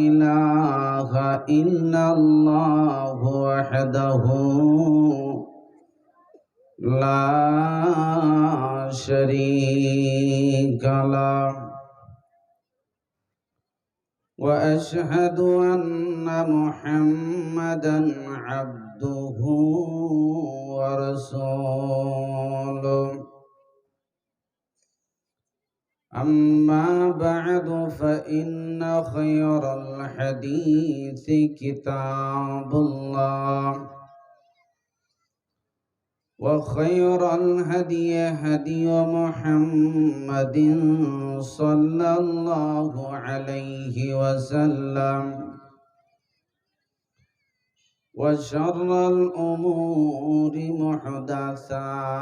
إله إلا الله وحده لا شريك له وأشهد أن محمدا عبده ورسوله أما بعد فإن خير الحديث كتاب الله وخير الهدي هدي محمد صلى الله عليه وسلم وشر الأمور محدثاتها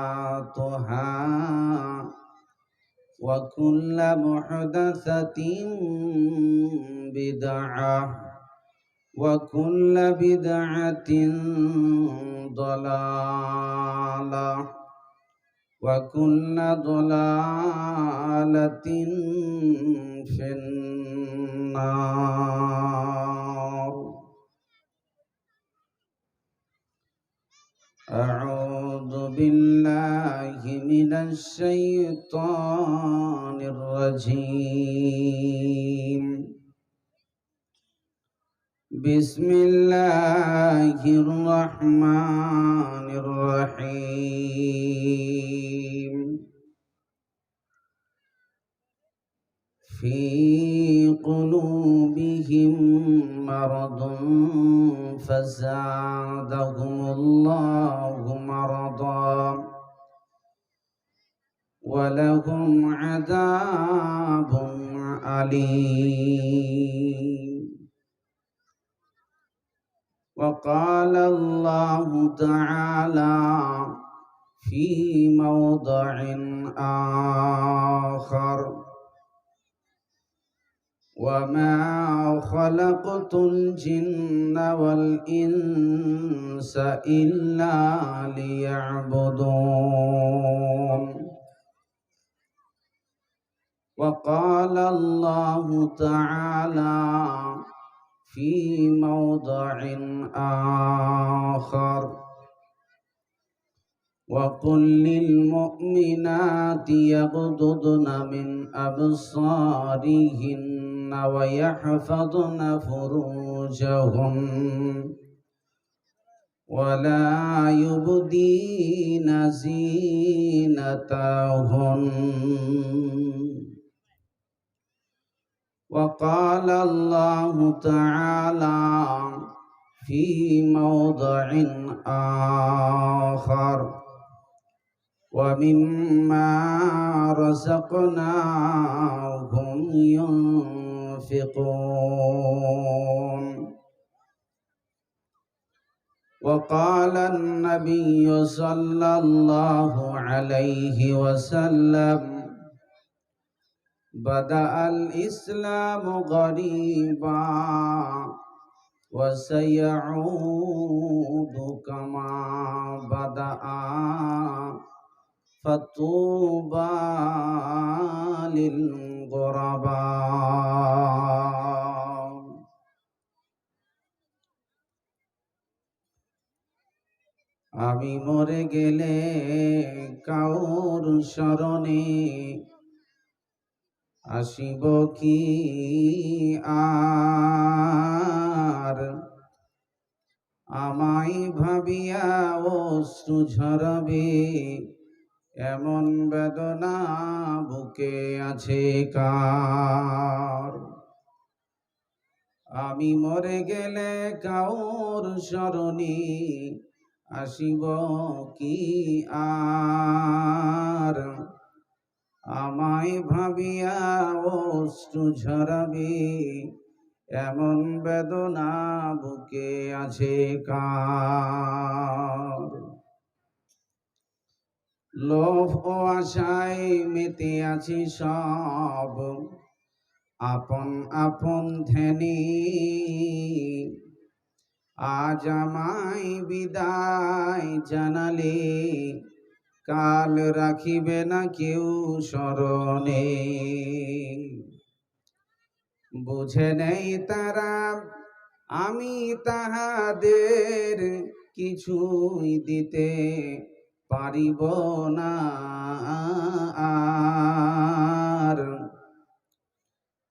وكل محدثة بدعة وكل بدعة ضلالة وكل ضلالة في النار. أعوذ بالله من الشيطان الرجيم. بسم الله الرحمن الرحيم. في قلوبهم مرض فزادهم الله مرضا ولهم عذاب أليم. وقال الله تعالى في موضع آخر: وما خلقت الجن والإنس إلا ليعبدون. وقال الله تعالى في موضع آخر: وقل للمؤمنات يغضضن من أبصارهن ويحفظن فروجهن ولا يبدين زينتهن. وقال الله تعالى في موضع آخر: ومما رزقناهم ينفقون. وقال النبي صلى الله عليه وسلم: بدأ الإسلام غريبا وسيعود كما بدأ فطوبى للغرباء. আমি মরে গেলে কাউর শরণে আসিব কি আর, আমায় ভাবিয়া অশ্রু ঝরবে এমন বেদনা বুকে আছে কার। আমি মরে গেলে কাউর শরণে আসিব কি আর, আমায় ভাবিয়া অশ্রু ঝরাবে এমন বেদনা বুকে আছে কার। লোভ ও আশায় মেতে আছি সব আপন আপন ধ্যানে, আজ আমায় বিদায় জানালে কাল রাখিবে না কেউ স্মরণে। বুঝে নেই তারা আমি তাহাদের কিছুই দিতে পারিব না আর।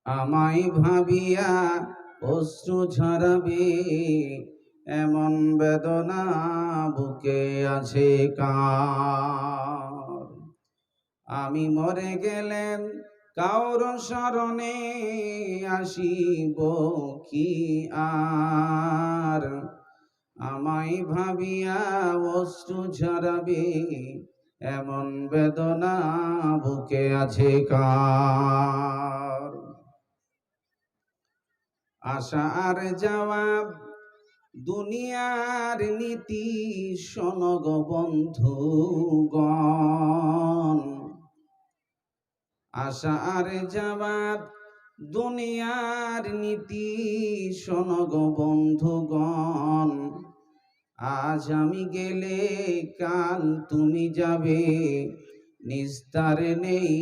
আমায় ভাবিয়া অশ্রু ঝরাবে এমন বেদনা বুকে আছে কার। আমি মরে গেলেন কাউর শরণে আসিব কি আর। আমায় ভাবিয়া অশ্রু ঝরাবে এমন বেদনা বুকে আছে কার। আশা আর জবাব দুনিয়ার নীতি শোনগ বন্ধুগণ। আশা আর জবাব দুনিয়ার নীতি শোনগ বন্ধুগণ। আজ আমি গেলে কাল তুমি যাবে নিস্তার নেই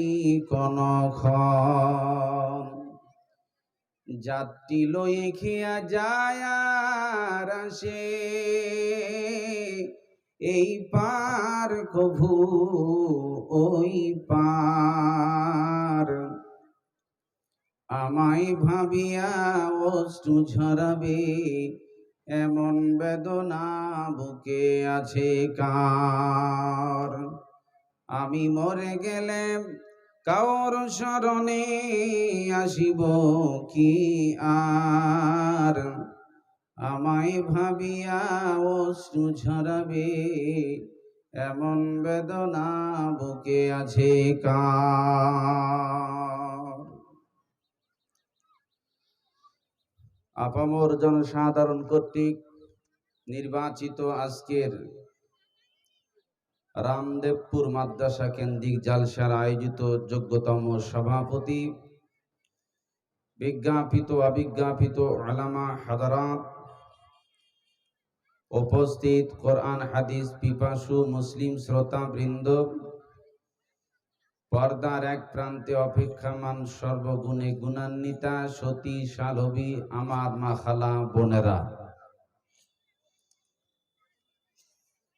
কোনো ক্ষণ। যাত্রী লয়ে খেয়া যায় আর আসে এই পার কভু ওই পার। আমায় ভাবিয়া অশ্রু ঝরাবে এমন বেদনা বুকে আছে কার। আমি মরে গেলে কাউর শরণে আসিব কি আর। আমায় ভাবিয়া অশ্রু ঝরাবে এমন বেদনা বুকে আছে কার। আপামর জনসাধারণ কর্তৃক নির্বাচিত আজকের রামদেবপুর মাদ্রাসা কেন্দ্রিক জালসার আয়োজিত যোগ্যতম সভাপতি, বিজ্ঞাপিত অবিজ্ঞাপিত আলামা হাদারাত, উপস্থিত কোরআন হাদিস পিপাসু মুসলিম শ্রোতা বৃন্দ, পর্দার এক প্রান্তে অপেক্ষামান সর্বগুণে গুণান্বিতা সতী সালভী আমার মা খালা বোনেরা,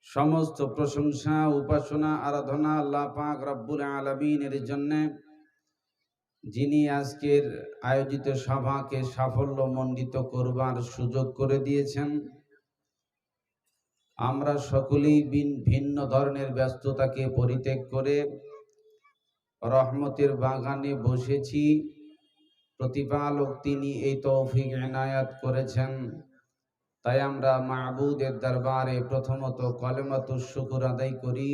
সমস্ত প্রশংসা উপাসনা আরাধনা আল্লাহ পাক রব্বুল আলামিনের জন্য, যিনি আজকের আয়োজিত সভাকে সাফল্যমণ্ডিত করবার সুযোগ করে দিয়েছেন। আমরা সকলেই ভিন্ন ধরনের ব্যস্ততাকে পরিত্যাগ করে রহমতের বাগানে বসেছি। প্রতিপালক তিনি এই তৌফিক এনায়াত করেছেন, তাই আমরা মাবুদের দরবারে প্রথমত কলেমাতুশ শুকর আদায় করি।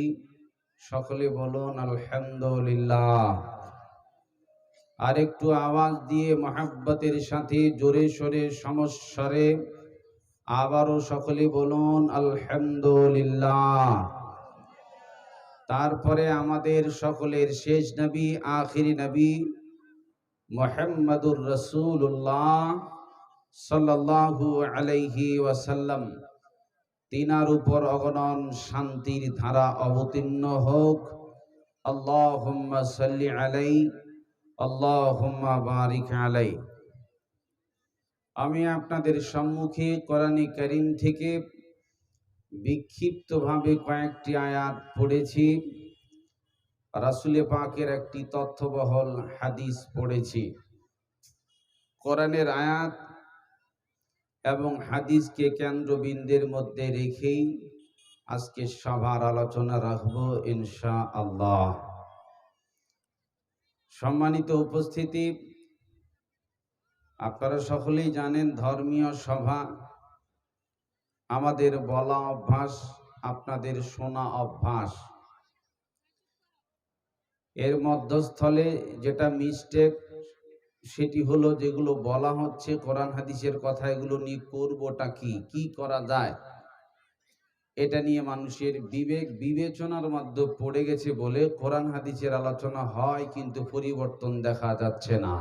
সকলে বলুন আলহামদুলিল্লাহ। আর একটু আওয়াজ দিয়ে মহাব্বতের সাথে জোরে সোরে সমস্বরে আবারও সকলে বলুন আলহামদুলিল্লাহ। তারপরে আমাদের সকলের শেষ নবী আখিরি নবী মুহাম্মদুর রাসূলুল্লাহ সাল্লাল্লাহু আলাইহি ওয়াসাল্লাম, তিনার উপর অগণন শান্তির ধারা অবতীর্ণ হোক। আল্লাহুম্মা সাল্লি আলাইহি আল্লাহুম্মা বারিক আলাইহি। আমি আপনাদের সম্মুখে কোরআনে কারীম থেকে বিক্ষিপ্তভাবে কয়েকটি আয়াত পড়েছি, রাসূল পাকের একটি তথ্যবহল হাদিস পড়েছি। কোরআনের আয়াত এবং হাদিসকে কেন্দ্রবিন্দুর মধ্যে রেখেই আজকে সভার আলোচনা রাখব ইনশাআল্লাহ। সম্মানিত উপস্থিতি, আপনারা সকলেই জানেন ধর্মীয় সভা আমাদের বলা অভ্যাস, আপনাদের শোনা অভ্যাস। এর মধ্যস্থলে যেটা মিস্টেক সেটি হলো যেগুলো বলা হচ্ছে কোরআন হাদিসের কথা, এগুলো নিয়ে করবোটা কি করা যায়, এটা নিয়ে মানুষের বিবেক বিবেচনার মধ্যে পড়ে গেছে বলে কোরআন হাদিসের আলোচনা হয় কিন্তু পরিবর্তন দেখা যাচ্ছে না।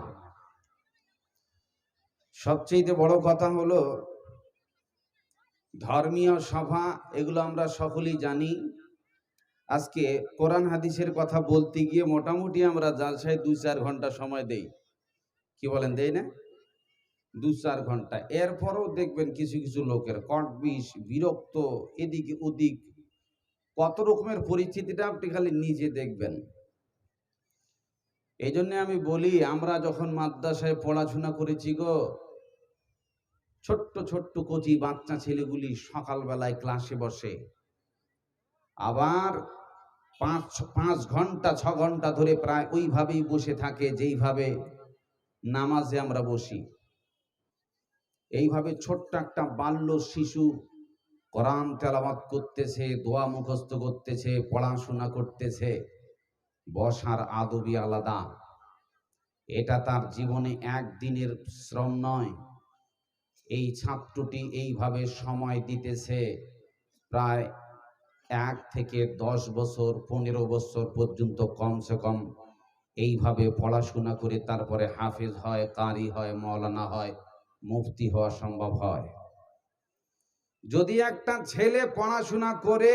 সবচেয়ে বড় কথা হলো ধর্মীয় সভা, এগুলো আমরা সকলেই জানি। আজকে কোরআন হাদিসের কথা বলতে গিয়ে মোটামুটি আমরা জালসায় 2-4 ঘন্টা সময় দেই, কি বলেন, দেই না? 2-4 ঘন্টা। এরপরও দেখবেন কিছু কিছু লোকের কটবিষ, বিরক্ত, এদিকে ওদিক, কত রকমের পরিস্থিতিটা আপনি খালি নিজে দেখবেন। এই জন্য আমি বলি, আমরা যখন মাদ্রাসায় পড়াশোনা করেছি গো, ছোট্ট ছোট্ট কচি বাচ্চা ছেলেগুলি সকালবেলায় ক্লাসে বসে, আবার 5 ঘন্টা 6 ঘন্টা ধরে প্রায় ওইভাবেই বসে থাকে যেইভাবে নামাজে আমরা বসি। এইভাবে ছোট্ট একটা বাল্য শিশু কোরআন তেলাওয়াত করতেছে, দোয়া মুখস্থ করতেছে, পড়াশোনা করতেছে, বসার আদবই আলাদা। এটা তার জীবনে একদিনের শ্রম নয়। এই ছাত্রটি এইভাবে সময় দিতেছে প্রায় 1 থেকে 10 বছর, 15 বছর পর্যন্ত কমসে কম এইভাবে পড়াশোনা করে তারপরে হাফেজ হয়, কারি হয়, মাওলানা হয়, মুফতি হওয়া সম্ভব হয়। যদি একটা ছেলে পড়াশোনা করে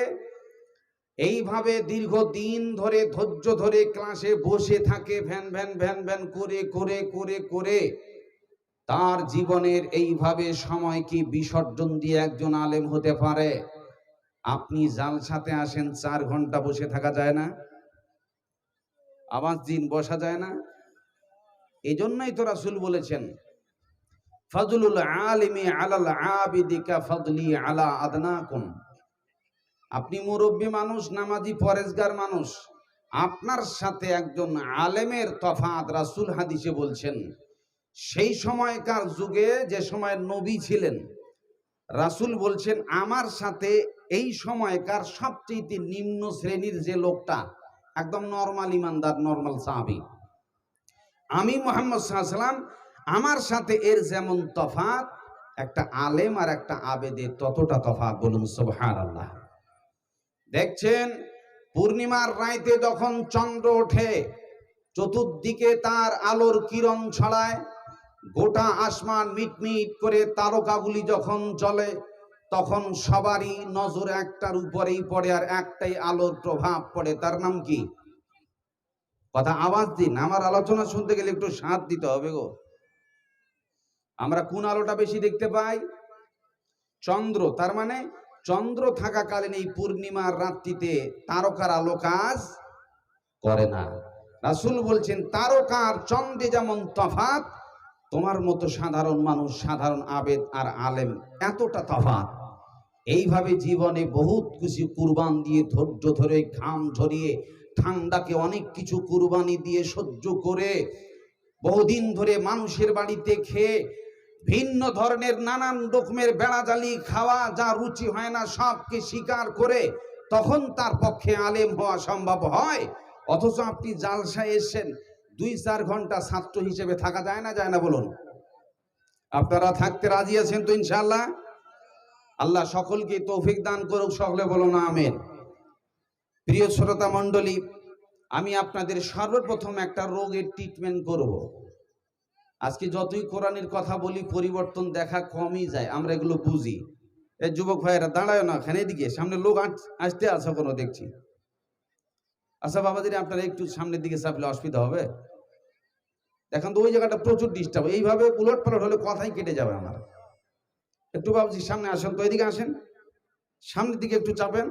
এইভাবে দীর্ঘদিন ধরে ধৈর্য ধরে ক্লাসে বসে থাকে, ভ্যান ভ্যান ভ্যান ভ্যান করে করে করে করে তার জীবনের এইভাবে সময় কি বিসর্জন দিয়ে একজন আলেম হতে পারে? আপনি জালসাতে আসেন, 4 ঘন্টা বসে থাকা যায় না? আওয়াজ দিন, বসা যায় না? এই জন্যই তো রাসূল বলেছেন, ফাজলুল আলিমি আলাল আবিদি কা ফাদলি আলা আদনাকুম। আপনি মুরব্বী মানুষ, নামাজি পরেজগার মানুষ, আপনার সাথে একজন আলেমের তফাৎ রাসূল হাদিসে বলছেন। সেই সময়কার যুগে যে সময় নবী ছিলেন, রাসূল বলছেন আমার সাথে এই সময়কার সবচেয়ে নিম্ন শ্রেণীর যে লোকটা, একদম নরমাল ইমানদার, নরমাল সাহাবী, আমি মুহাম্মদ সাল্লাল্লাহু আলাইহি ওয়াসাল্লাম, আমার সাথে এর যেমন তফাৎ, একটা আলেম আর একটা আবেদের ততটা তফাৎ। বলুন সুবহানাল্লাহ। দেখছেন পূর্ণিমার রাইতে যখন চন্দ্র ওঠে, চতুর্দিকে তার আলোর কিরণ ছড়ায়, গোটা আসমান মিটমিট করে তারকাগুলি যখন জ্বলে, তখন সবারই নজর একটার উপরেই পড়ে, আর একটাই আলোর প্রভাব পড়ে, তার নাম কি? কথা আওয়াজ দিন, আমার আলোচনা শুনতে গেলে একটু সাথ দিতে হবে গো। আমরা কোন আলোটা বেশি দেখতে পাই? চন্দ্র। তার মানে চন্দ্র থাকাকালীন এই পূর্ণিমার রাত্রিতে তারকার আলো কাজ করে না। রাসূল বলছেন তারকার চন্দ্রে যেমন তফাৎ, তোমার মতো সাধারণ মানুষ, সাধারণ আবেদ আর আলেম এতটা তফাৎ। এইভাবে জীবনে বহুত কিছু কুরবান দিয়ে, ধৈর্য ধরে, ঘাম ঝরিয়ে, ঠান্ডাকে অনেক কিছু কুরবানি দিয়ে সহ্য করে, বহুদিন ধরে মানুষের বাড়িতে খেয়ে, ভিন্ন ধরনের নানান রকমের বেড়াজালি খাওয়া, যা রুচি হয় না সবকে স্বীকার করে তখন তার পক্ষে আলেম হওয়া সম্ভব হয়। অথচ আপনি জালসায় এসেছেন, 2-4 ঘন্টা ছাত্র হিসেবে থাকা যায় না? যায় না বলুন? আপনারা থাকতে রাজি আছেন তো ইনশাআল্লাহ? আল্লাহ সকলকে তৌফিক দান করুক, সকলে বলুন আমিন। প্রিয় শ্রোতা মণ্ডলী, আমি আপনাদের সর্বপ্রথম একটা রোগের ট্রিটমেন্ট করব। আজকে যতই কোরআনের কথা বলি, পরিবর্তন দেখা কমই যায়, আমরা এগুলো বুঝি। এই যুবক ভাইয়েরা দাঁড়ায় না, এখানে এদিকে সামনে লোক আসতে আছে কোনো দেখছি। আচ্ছা বাবাজিরা, আপনারা একটু সামনের দিকে চাপলে অসুবিধা হবে? এখন তো ওই জায়গাটা প্রচুর ডিস্টার্ব, এইভাবে উলট পালট হলে কথাই কেটে যাবে আমার। একটু বাবুজি সামনে আসেন তো, এদিকে আসেন, সামনের দিকে একটু চাপেন।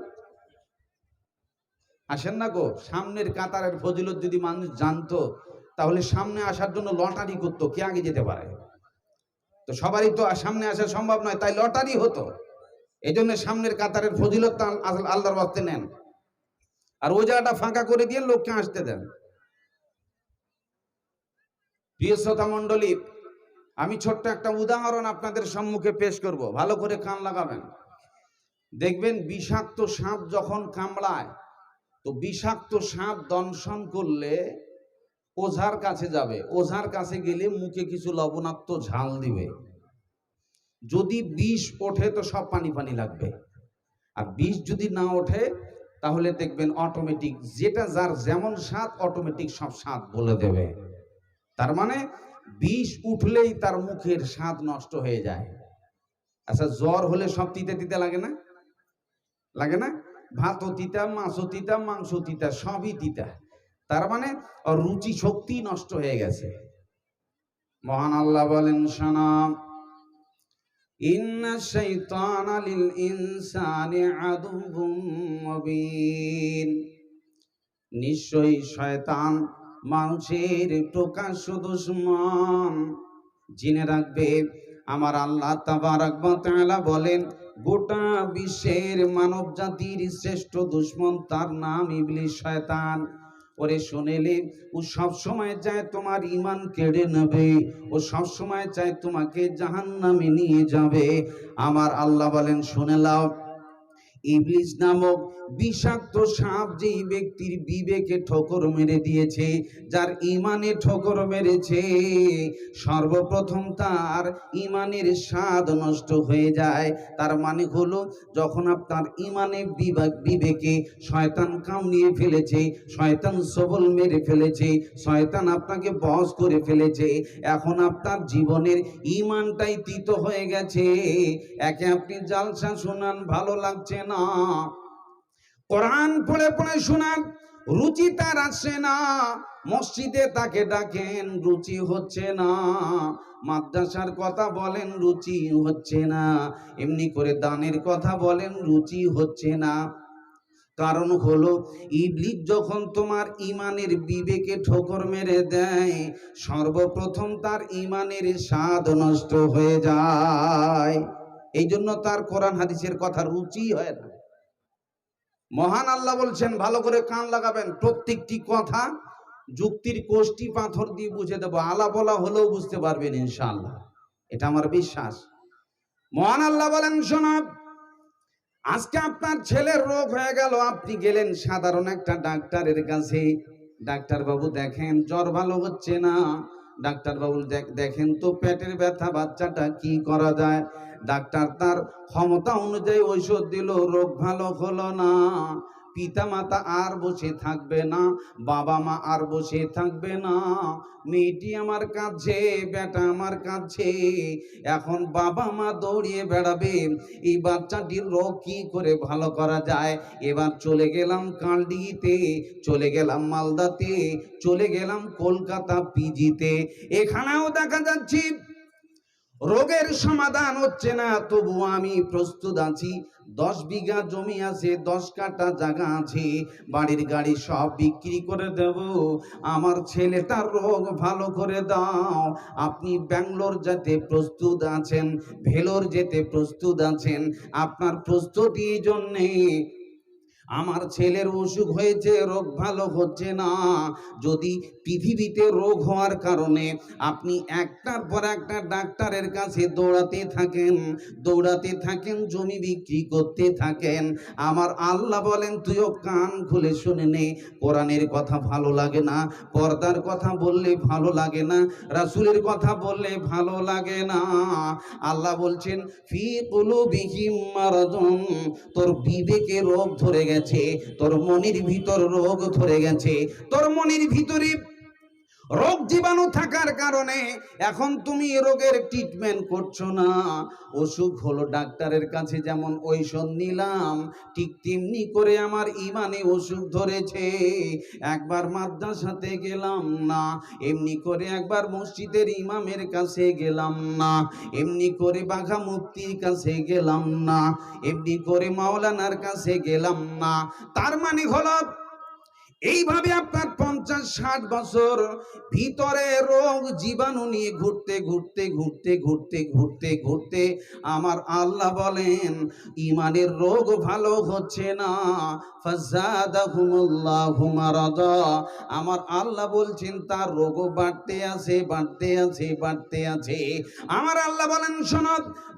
আসেন না গো। সামনের কাতারের ফজিলত যদি মানুষ জানতো, তাহলে সামনে আসার জন্য লটারি করতো, কে আগে যেতে পারে। তো সবারই তো সামনে আসা সম্ভব নয়, তাই লটারি হতো। এই জন্য সামনের কাতারের ফজিলত আল্লাহর ওয়াস্তে নেন, আর ওই জায়গাটা ফাঁকা করে দিয়ে লোককে আসতে দেন। প্রিয় শ্রোতা মণ্ডলী, আমি ছোট্ট একটা উদাহরণ আপনাদের সম্মুখে পেশ করব, ভালো করে কান লাগাবেন। দেখবেন বিষাক্ত সাপ যখন কামড়ায়, তো বিষাক্ত সাপ দংশন করলে ওঝার কাছে যাবে, ওঝার কাছে গেলে মুখে কিছু লবণাক্ত ঝাল দিবে। যদি বিষ ওঠে তো সব পানি পানি লাগবে, আর বিষ যদি না ওঠে তাহলে দেখবেন অটোমেটিক যেটা যার যেমন স্বাদ, অটোমেটিক সব স্বাদ বলে দেবে। তার মানে বিষ উঠলেই তার মুখের স্বাদ নষ্ট হয়ে যায়। আচ্ছা, জ্বর হলে সব তিতা তিতা লাগে না? লাগে না? ভাতও তিতা, মাছও তিতা, মাংস তিতা, সবই তিতা। তার মানে রুচি শক্তি নষ্ট হয়ে গেছে। মহান আল্লাহ বলেন, শোনো, ইন্না শাইতানা লিল ইনসানি আদুউম মুবিন, নিশ্চয়ই শয়তান মানুষের প্রকাশ্য দুশমন। জেনে রাখবে, আমার আল্লাহ তাবারক ওয়া তাআলা বলেন, গোটা বিশ্বের মানব জাতির শ্রেষ্ঠ দুশমন তার নাম ইবলিস, শয়তান। ওরে শুনেলে, ও সব সময় চায় তোমার ঈমান কেড়ে নেবে, ও সব সময় চায় তোমাকে জাহান্নামে নিয়ে যাবে। আমার আল্লাহ বলেন, শুনে নাও, ইবলিস নামক বিষাক্ত সাপ যেই ব্যক্তির বিবেকে ঠোকর মেরে দিয়েছে, যার ঈমানে ঠোকর মেরেছে, সর্বপ্রথম তার ঈমানের স্বাদ নষ্ট হয়ে যায়। তার মানে হলো, যখন আপনার ঈমানে বিবেকে শয়তান কামড়িয়ে ফেলেছে, শয়তান সবল মেরে ফেলেছে, শয়তান আপনাকে বশ করে ফেলেছে, এখন আপনার জীবনের ঈমানটাই তিত হয়ে গেছে। একে আপনি জালসা শোনান, ভালো লাগছে না, কোরআন পড়ে পড়ে শোনান, রুচি তার আসে না, মসজিদে তাকে ডাকেন, রুচি হচ্ছে না, মাদ্রাসার কথা বলেন, রুচি হচ্ছে না, এমনি করে দানের কথা বলেন, রুচি হচ্ছে না। কারণ হলো, ইবলিস যখন তোমার ঈমানের বিবেকে ঠোকর মেরে দেয়, সর্বপ্রথম তার ঈমানের স্বাদ নষ্ট হয়ে যায়। এই জন্য তার কোরআন হাদিসের কথা রুচি হয় না। মহান আল্লাহ বলছেন, ভালো করে কান লাগাবেন, প্রত্যেকটি কথা যুক্তির কোষ্টি পাথর দিয়ে বুঝে দেবো, আলা বলা হলেও বুঝতে পারবেন ইনশাআল্লাহ, এটা আমার বিশ্বাস। মহান আল্লাহ বলেন, শোনো, আজকে আপনার ছেলের রোগ হয়ে গেল, আপনি গেলেন সাধারণ একটা ডাক্তারের কাছে, ডাক্তার বাবু দেখেন জ্বর ভালো হচ্ছে না, ডাক্তার বাবু দেখেন তো পেটের ব্যথা, বাচ্চাটা কি করা যায়। ডাক্তার তার ক্ষমতা অনুযায়ী ঔষধ দিল, রোগ ভালো হলো না। পিতা মাতা আর বসে থাকবে না, বাবা মা আর বসে থাকবে না, মেয়েটি আমার কাছে, বেটা আমার কাছে, এখন বাবা মা দৌড়িয়ে বেড়াবে এই বাচ্চাটির রোগ কি করে ভালো করা যায়। এবার চলে গেলাম কালডিতে, চলে গেলাম মালদাতে, চলে গেলাম কলকাতা পিজিতে, এখানেও দেখা যাচ্ছে রোগের সমাধান হচ্ছে না। তবু আমি প্রস্তুত আছি, 10 বিঘা জমি আছে, 10 কাঠা জায়গা আছে, বাড়ির গাড়ি সব বিক্রি করে দেব, আমার ছেলেটার রোগ ভালো করে দাও। আপনি ব্যাঙ্গালোর যেতে প্রস্তুত আছেন, ভেলোর যেতে প্রস্তুত আছেন, আপনার প্রস্তুতি জন্যে আমার ছেলের অসুখ হয়েছে, রোগ ভালো হচ্ছে না। যদি পৃথিবীতে রোগ হওয়ার কারণে আপনি একটার পর একটা ডাক্তারের কাছে দৌড়াতে থাকেন, জমি বিক্রি করতে থাকেন, আমার আল্লাহ বলেন, তুইও কান খুলে শুনে নে, কোরআনের কথা ভালো লাগে না, পর্দার কথা বললে ভালো লাগে না, রাসূলের কথা বললে ভালো লাগে না। আল্লাহ বলছেন, ফি কুলুবিহিম মারাদুন, তোর বিবেকে রোগ ধরে গেছে, তোর মনের ভিতর রোগ ধরে গেছে, তোর মনের ভিতরে রোগ জীবাণু থাকার কারণে এখন তুমি রোগের ট্রিটমেন্ট করছো না। অসুখ হলো, ডাক্তারের কাছে যেমন ঔষধ নিলাম, ঠিক তেমনি করে আমার ঈমানে অসুখ ধরেছে। একবার মাদ্রাসাতে গেলাম না, এমনি করে একবার মসজিদের ইমামের কাছে গেলাম না, এমনি করে বাঘা মুফতির কাছে গেলাম না, এমনি করে মাওলানার কাছে গেলাম না। তার মানে হলো, এইভাবে আপনার 50-60 বছর ভিতরে রোগ জীবাণু নিয়ে ঘুরতে আমার আল্লাহ বলেন, ঈমানের রোগ ভালো হচ্ছে না। ফাযাদাহুমুল্লাহু মারাদা, আমার আল্লাহ বলছেন তার রোগ বাড়তে আছে। আমার আল্লাহ বলেন, শোনো,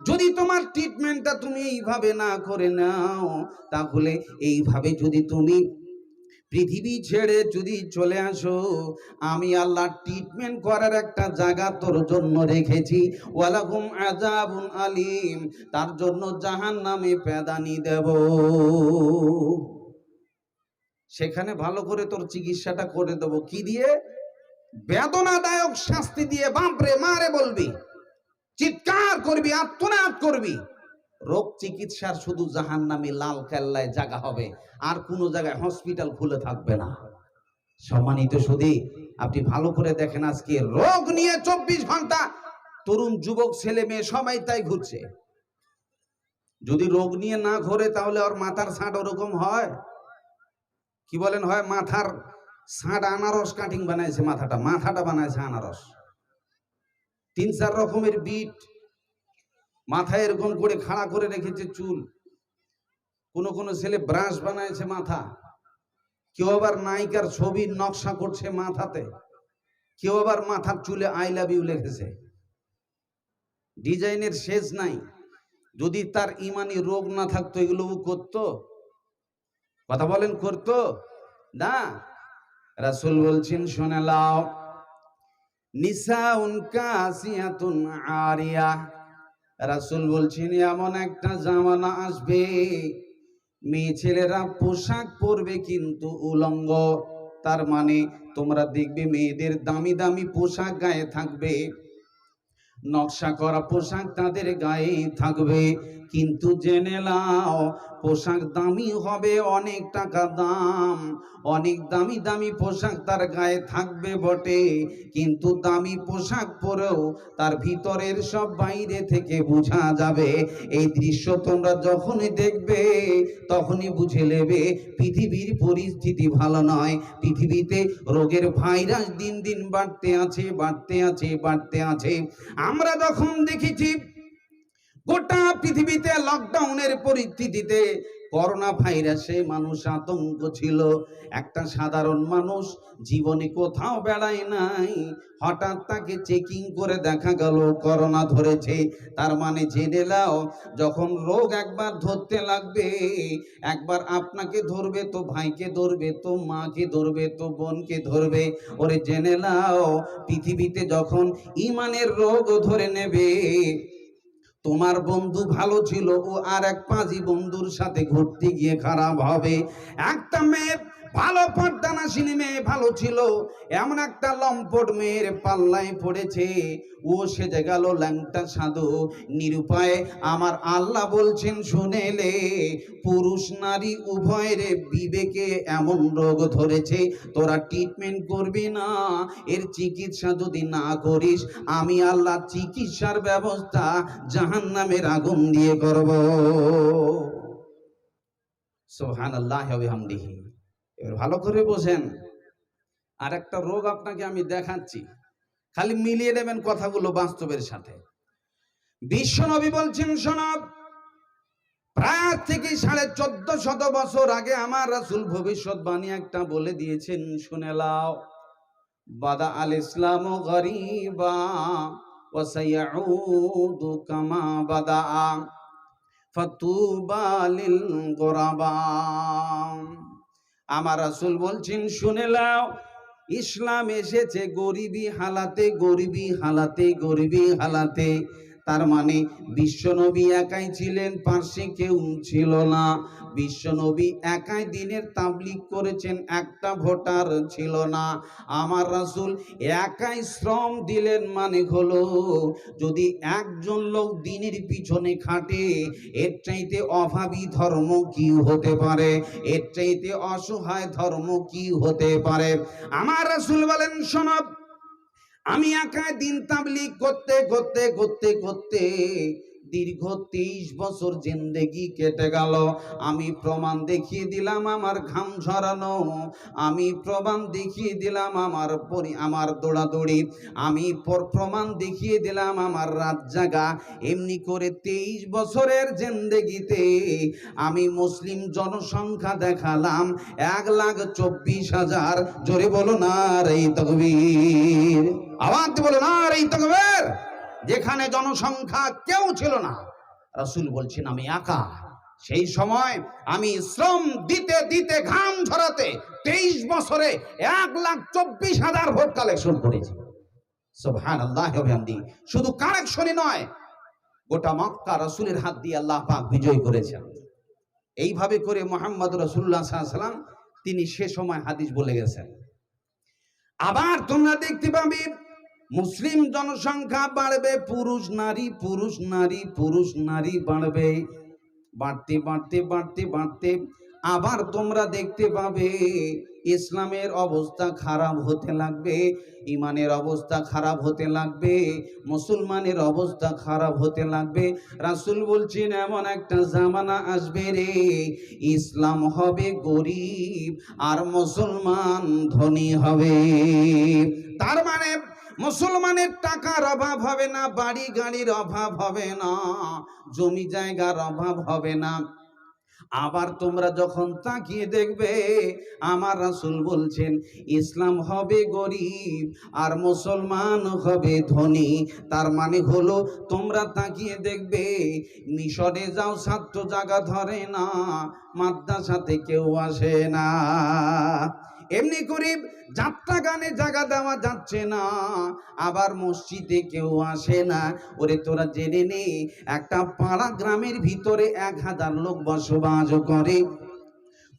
যদি তোমার ট্রিটমেন্টটা তুমি এইভাবে না করে নাও, তাহলে এইভাবে যদি তুমি পৃথিবী ছেড়ে যদি চলে আসো, আমি আল্লাহ ট্রিটমেন্ট করার একটা জায়গা তোর জন্য রেখেছি, ওয়ালাকুম আযাবুন আলীম, তার জন্য জাহান্নামে পেদানি দেব, সেখানে ভালো করে তোর চিকিৎসাটা করে দেব। কি দিয়ে? বেদনাদায়ক শাস্তি দিয়ে, বাপরে মারে বলবি, চিৎকার করবি, আর্তনাদ করবি। রোগ চিকিৎসার শুধু জাহান্নামে লাল কেল্লায় জায়গা হবে, আর কোনো জায়গায় হসপিটাল খুলে থাকবে না। সম্মানিত সুধী, আপনি ভালো করে দেখেন, আজকে রোগ নিয়ে 24 ঘন্টা তরুণ যুবক ছেলে মেয়ে সবাই তাই ঘুরছে। যদি রোগ নিয়ে না ঘোরে তাহলে ওর মাথার ছাঁট ওরকম হয়? কি বলেন হয়? মাথার ছাঁট আনারস কাটিং বানাইছে, মাথাটা বানাইছে আনারস। 3-4 রকমের বিট মাথায় এরকম করে খাড়া করে রেখেছে চুল। কোন ছেলে ব্রাশ বানাইছে মাথা, কেউ আবার নায়িকার ছবির নকশা করছে মাথাতে, কেউ আবার মাথার চুলে আই লাভ ইউ লিখেছে। ডিজাইনের শেষ নাই। যদি তার ইমানি রোগ না থাকতো এগুলো করতো? কথা বলেন, করতো না? রাসূল বলছেন, শুনে লাও, নিসাউন কাসিয়াতুন আরিয়া। রাসূল বলছেন, এমন একটা জামানা আসবে মেয়ে ছেলেরা পোশাক পরবে কিন্তু উলঙ্গ। তার মানে তোমরা দেখবে মেয়েদের দামি দামি পোশাক গায়ে থাকবে, নকশা করা পোশাক তাদের গায়ে থাকবে, কিন্তু জেনে নাও পোশাক দামি হবে, অনেক টাকা দাম, অনেক দামি দামি পোশাক তার গায়ে থাকবে বটে, কিন্তু দামি পোশাক পরেও তার ভিতরের সব বাইরে থেকে বোঝা যাবে। এই দৃশ্য তোমরা যখনই দেখবে তখনই বুঝে নেবে পৃথিবীর পরিস্থিতি ভালো নয়। পৃথিবীতে রোগের ভাইরাস দিন দিন বাড়তে আছে, বাড়তে আছে, বাড়তে আছে। আমরা যখন দেখেছি গোটা পৃথিবীতে লকডাউনের পরিস্থিতিতে করোনা ভাইরাসে মানুষ আতঙ্ক ছিল। একটা সাধারণ মানুষ জীবনে কোথাও বেড়ায় নাই, হঠাৎ তাকে চেকিং করে দেখা গেল করোনা ধরেছে। তার মানে জেনে নাও, যখন রোগ একবার ধরতে লাগবে, একবার আপনাকে ধরবে তো ভাইকে ধরবে, তো মাকে ধরবে, তো বোনকে ধরবে। ওরে জেনে নাও, পৃথিবীতে যখন ইমানের রোগ ধরে নেবে, তোমার বন্ধু ভালো ছিল, ও আর এক পাজি বন্ধুর সাথে ঘুরতে গিয়ে খারাপ হবে। একটা মেয়ে ভালো পর্দানাসিনী মেয়ে ভালো ছিল, এমন একটা লম্পট মেয়ের পাল্লায় পড়েছে, ও সেজে গেল ল্যাংটা সাধু নিরুপায়। আমার আল্লাহ বলছেন, শুনেলে পুরুষ নারী উভয়ের বিবেকে এমন রোগ ধরেছে, তোরা ট্রিটমেন্ট করবি না, এর চিকিৎসা যদি না করিস আমি আল্লাহ চিকিৎসার ব্যবস্থা জাহান্নামের আগুন দিয়ে করব। সুবহানাল্লাহি ওয়া বিহামদিহি। এবার ভালো করে বোঝেন, আর একটা রোগ আপনাকে আমি দেখাচ্ছি, খালি মিলিয়ে নেবেন কথাগুলো বাস্তবের সাথে। বিশ্ব নবী বলছেন, শোনো, প্রায় থেকে 1450 বছর আগে আমার রাসূল ভবিষ্যৎবাণী একটা বলে দিয়েছেন, শুনে লাও, বাদা আল ইসলামু গরিবা ওয়া সায়াউদু কামা বাদা ফাতুবা লিল গুরাবা। আমার রাসূল বলছেন, শুনে লাও, ইসলাম এসেছে গরিবী হালাতে, গরিবী হালাতে, গরিবী হালাতে। তার মানে বিশ্বনবী একাই ছিলেন, পাশে কেউ ছিল না। বিশ্বনবী একাই দিনের তাবলীগ করেছেন, একটা ভোটার ছিল না। আমার রাসূল একাই শ্রম দিলেন, মানে হলো যদি একজন লোক দিনের পিছনে খাটে, এর চাইতে অভাবী ধর্ম কি হতে পারে? এর চাইতে অসহায় ধর্ম কি হতে পারে? আমার রাসূল বলেন, শোনো, আমি একা দিন তাবলীগ করতে করতে করতে করতে দীর্ঘ 23 বছর জিন্দেগি কেটে গেল। আমি প্রমাণ দেখিয়ে দিলাম আমার ঘাম ঝরানো, আমি প্রমাণ দেখিয়ে দিলাম আমার দৌড়াদৌড়ি, আমি প্রমাণ দেখিয়ে দিলাম আমার রাত জাগা। এমনি করে 23 বছরের জিন্দেগিতে আমি মুসলিম জনসংখ্যা দেখালাম 1,24,000। জোরে বলো নারে তাকবীর, আওয়াজ দিয়ে বলো নারে তাকবীর। যেখানে জনসংখ্যা কেউ ছিল না, রাসূল বলছেন আমি একা। সেই সময় আমি শ্রম দিতে দিতে ঘাম ঝরাতে 23 বছরে 1,24,000 ভোট কালেকশন করেছি। সুবহানাল্লাহি ওয়া বিহামদিহি। শুধু কালেকশনই নয়, গোটা মক্কা রাসূলের হাত দিয়ে আল্লাহ পাক বিজয় করেছেন। এইভাবে করে মুহাম্মদ রাসূলুল্লাহ সাল্লাল্লাহু আলাইহি ওয়াসাল্লাম তিনি সে সময় হাদিস বলে গেছেন। আবার তোমরা দেখতে পাবে মুসলিম জনসংখ্যা বাড়বে, পুরুষ নারী, পুরুষ নারী, পুরুষ নারী বাড়বে, বাড়তে বাড়তে বাড়তে বাড়তে আবার তোমরা দেখতে পাবে ইসলামের অবস্থা খারাপ হতে লাগবে, ইমানের অবস্থা খারাপ হতে লাগবে, মুসলমানের অবস্থা খারাপ হতে লাগবে। রাসূল বলছেন এমন একটা জামানা আসবে রে, ইসলাম হবে গরিব আর মুসলমান ধনী হবে। তার মানে মুসলমানের টাকার অভাব হবে না, বাড়ি গাড়ির অভাব হবে না, জমি জায়গার অভাব হবে না। আবার তোমরা যখন তাকিয়ে দেখবে, আমার রাসূল বলছেন ইসলাম হবে গরিব আর মুসলমান হবে ধনী। তার মানে হলো তোমরা তাকিয়ে দেখবে, মিশরে যাও ছাত্র জায়গা ধরে না, মাদ্রাসাতে কেউ আসে না। এমনি গরিব যাত্রা গানে জায়গা দেওয়া যাচ্ছে না, আবার মসজিদে কেউ আসে না। ওরে তোরা জেনে নে, একটা পাড়া গ্রামের ভিতরে 1000 লোক বসবাস করে,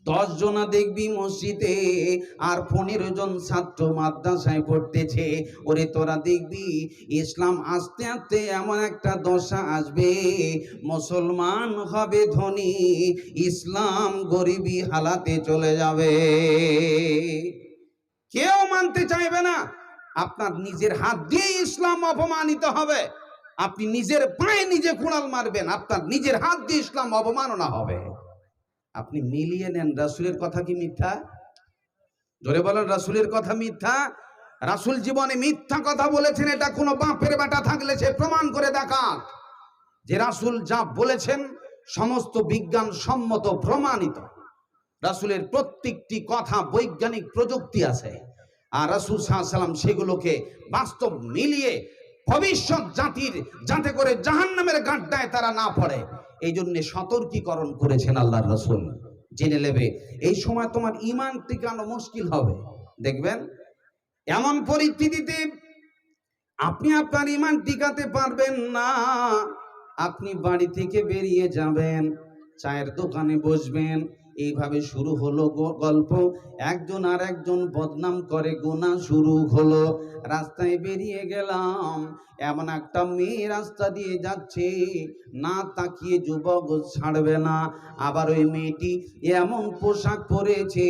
10 জনা দেখবি মসজিদে আর 15 জন ছাত্র মাদ্রাসায় পড়তেছে। ওরে তোরা দেখবি ইসলাম আস্তে আস্তে এমন একটা দশা আসবে, মুসলমান হবে ধনী, ইসলাম গরিবী হালাতে চলে যাবে। কেউ মানতে চাইবে না। আপনার নিজের হাত দিয়ে ইসলাম অপমানিত হবে, আপনি নিজের পায়ে নিজে কুড়াল মারবেন, আপনার নিজের হাত দিয়ে ইসলাম অবমাননা হবে। আপনি মিলিয়ে নেন, রাসূলের কথা কি মিথ্যা? জোরে বলেন, রাসূলের কথা মিথ্যা? রাসূল জীবনে মিথ্যা কথা বলেছেন, এটা কোনো বাপের বেটা থাকলে সে প্রমাণ করে দেখাক যে রাসূল যা বলেছেন সমস্ত বিজ্ঞান সম্মত প্রমাণিত। রাসূলের প্রত্যেকটি কথা বৈজ্ঞানিক প্রযুক্তি আছে, আর রাসূল সাল্লাল্লাহু আলাইহি ওয়াসাল্লাম সেগুলোকে বাস্তব মিলিয়ে ভবিষ্যৎ জাতির যাতে করে জাহান্নামের গাড্ডায় তারা না পড়ে, এই জন্য সতর্কীকরণ করেছেন আল্লাহর রাসূল। জেনে নেবে এই সময় তোমার ঈমান টিকানো মুশকিল হবে। দেখবেন এমন পরিস্থিতিতে আপনি আপনার ঈমান টিকাতে পারবেন না, আপনি বাড়ি থেকে বেরিয়ে যাবেন, চায়ের দোকানে বসবেন, এইভাবে শুরু হলো গল্প। একজন আর একজন বদনাম করে, গুনাহ শুরু হলো। রাস্তায় বেরিয়ে গেলাম, এমন একটা মেয়ে রাস্তা দিয়ে যাচ্ছে, না তাকিয়ে যুবক ছাড়বে না। আবার ওই মেয়েটি এমন পোশাক পরেছে,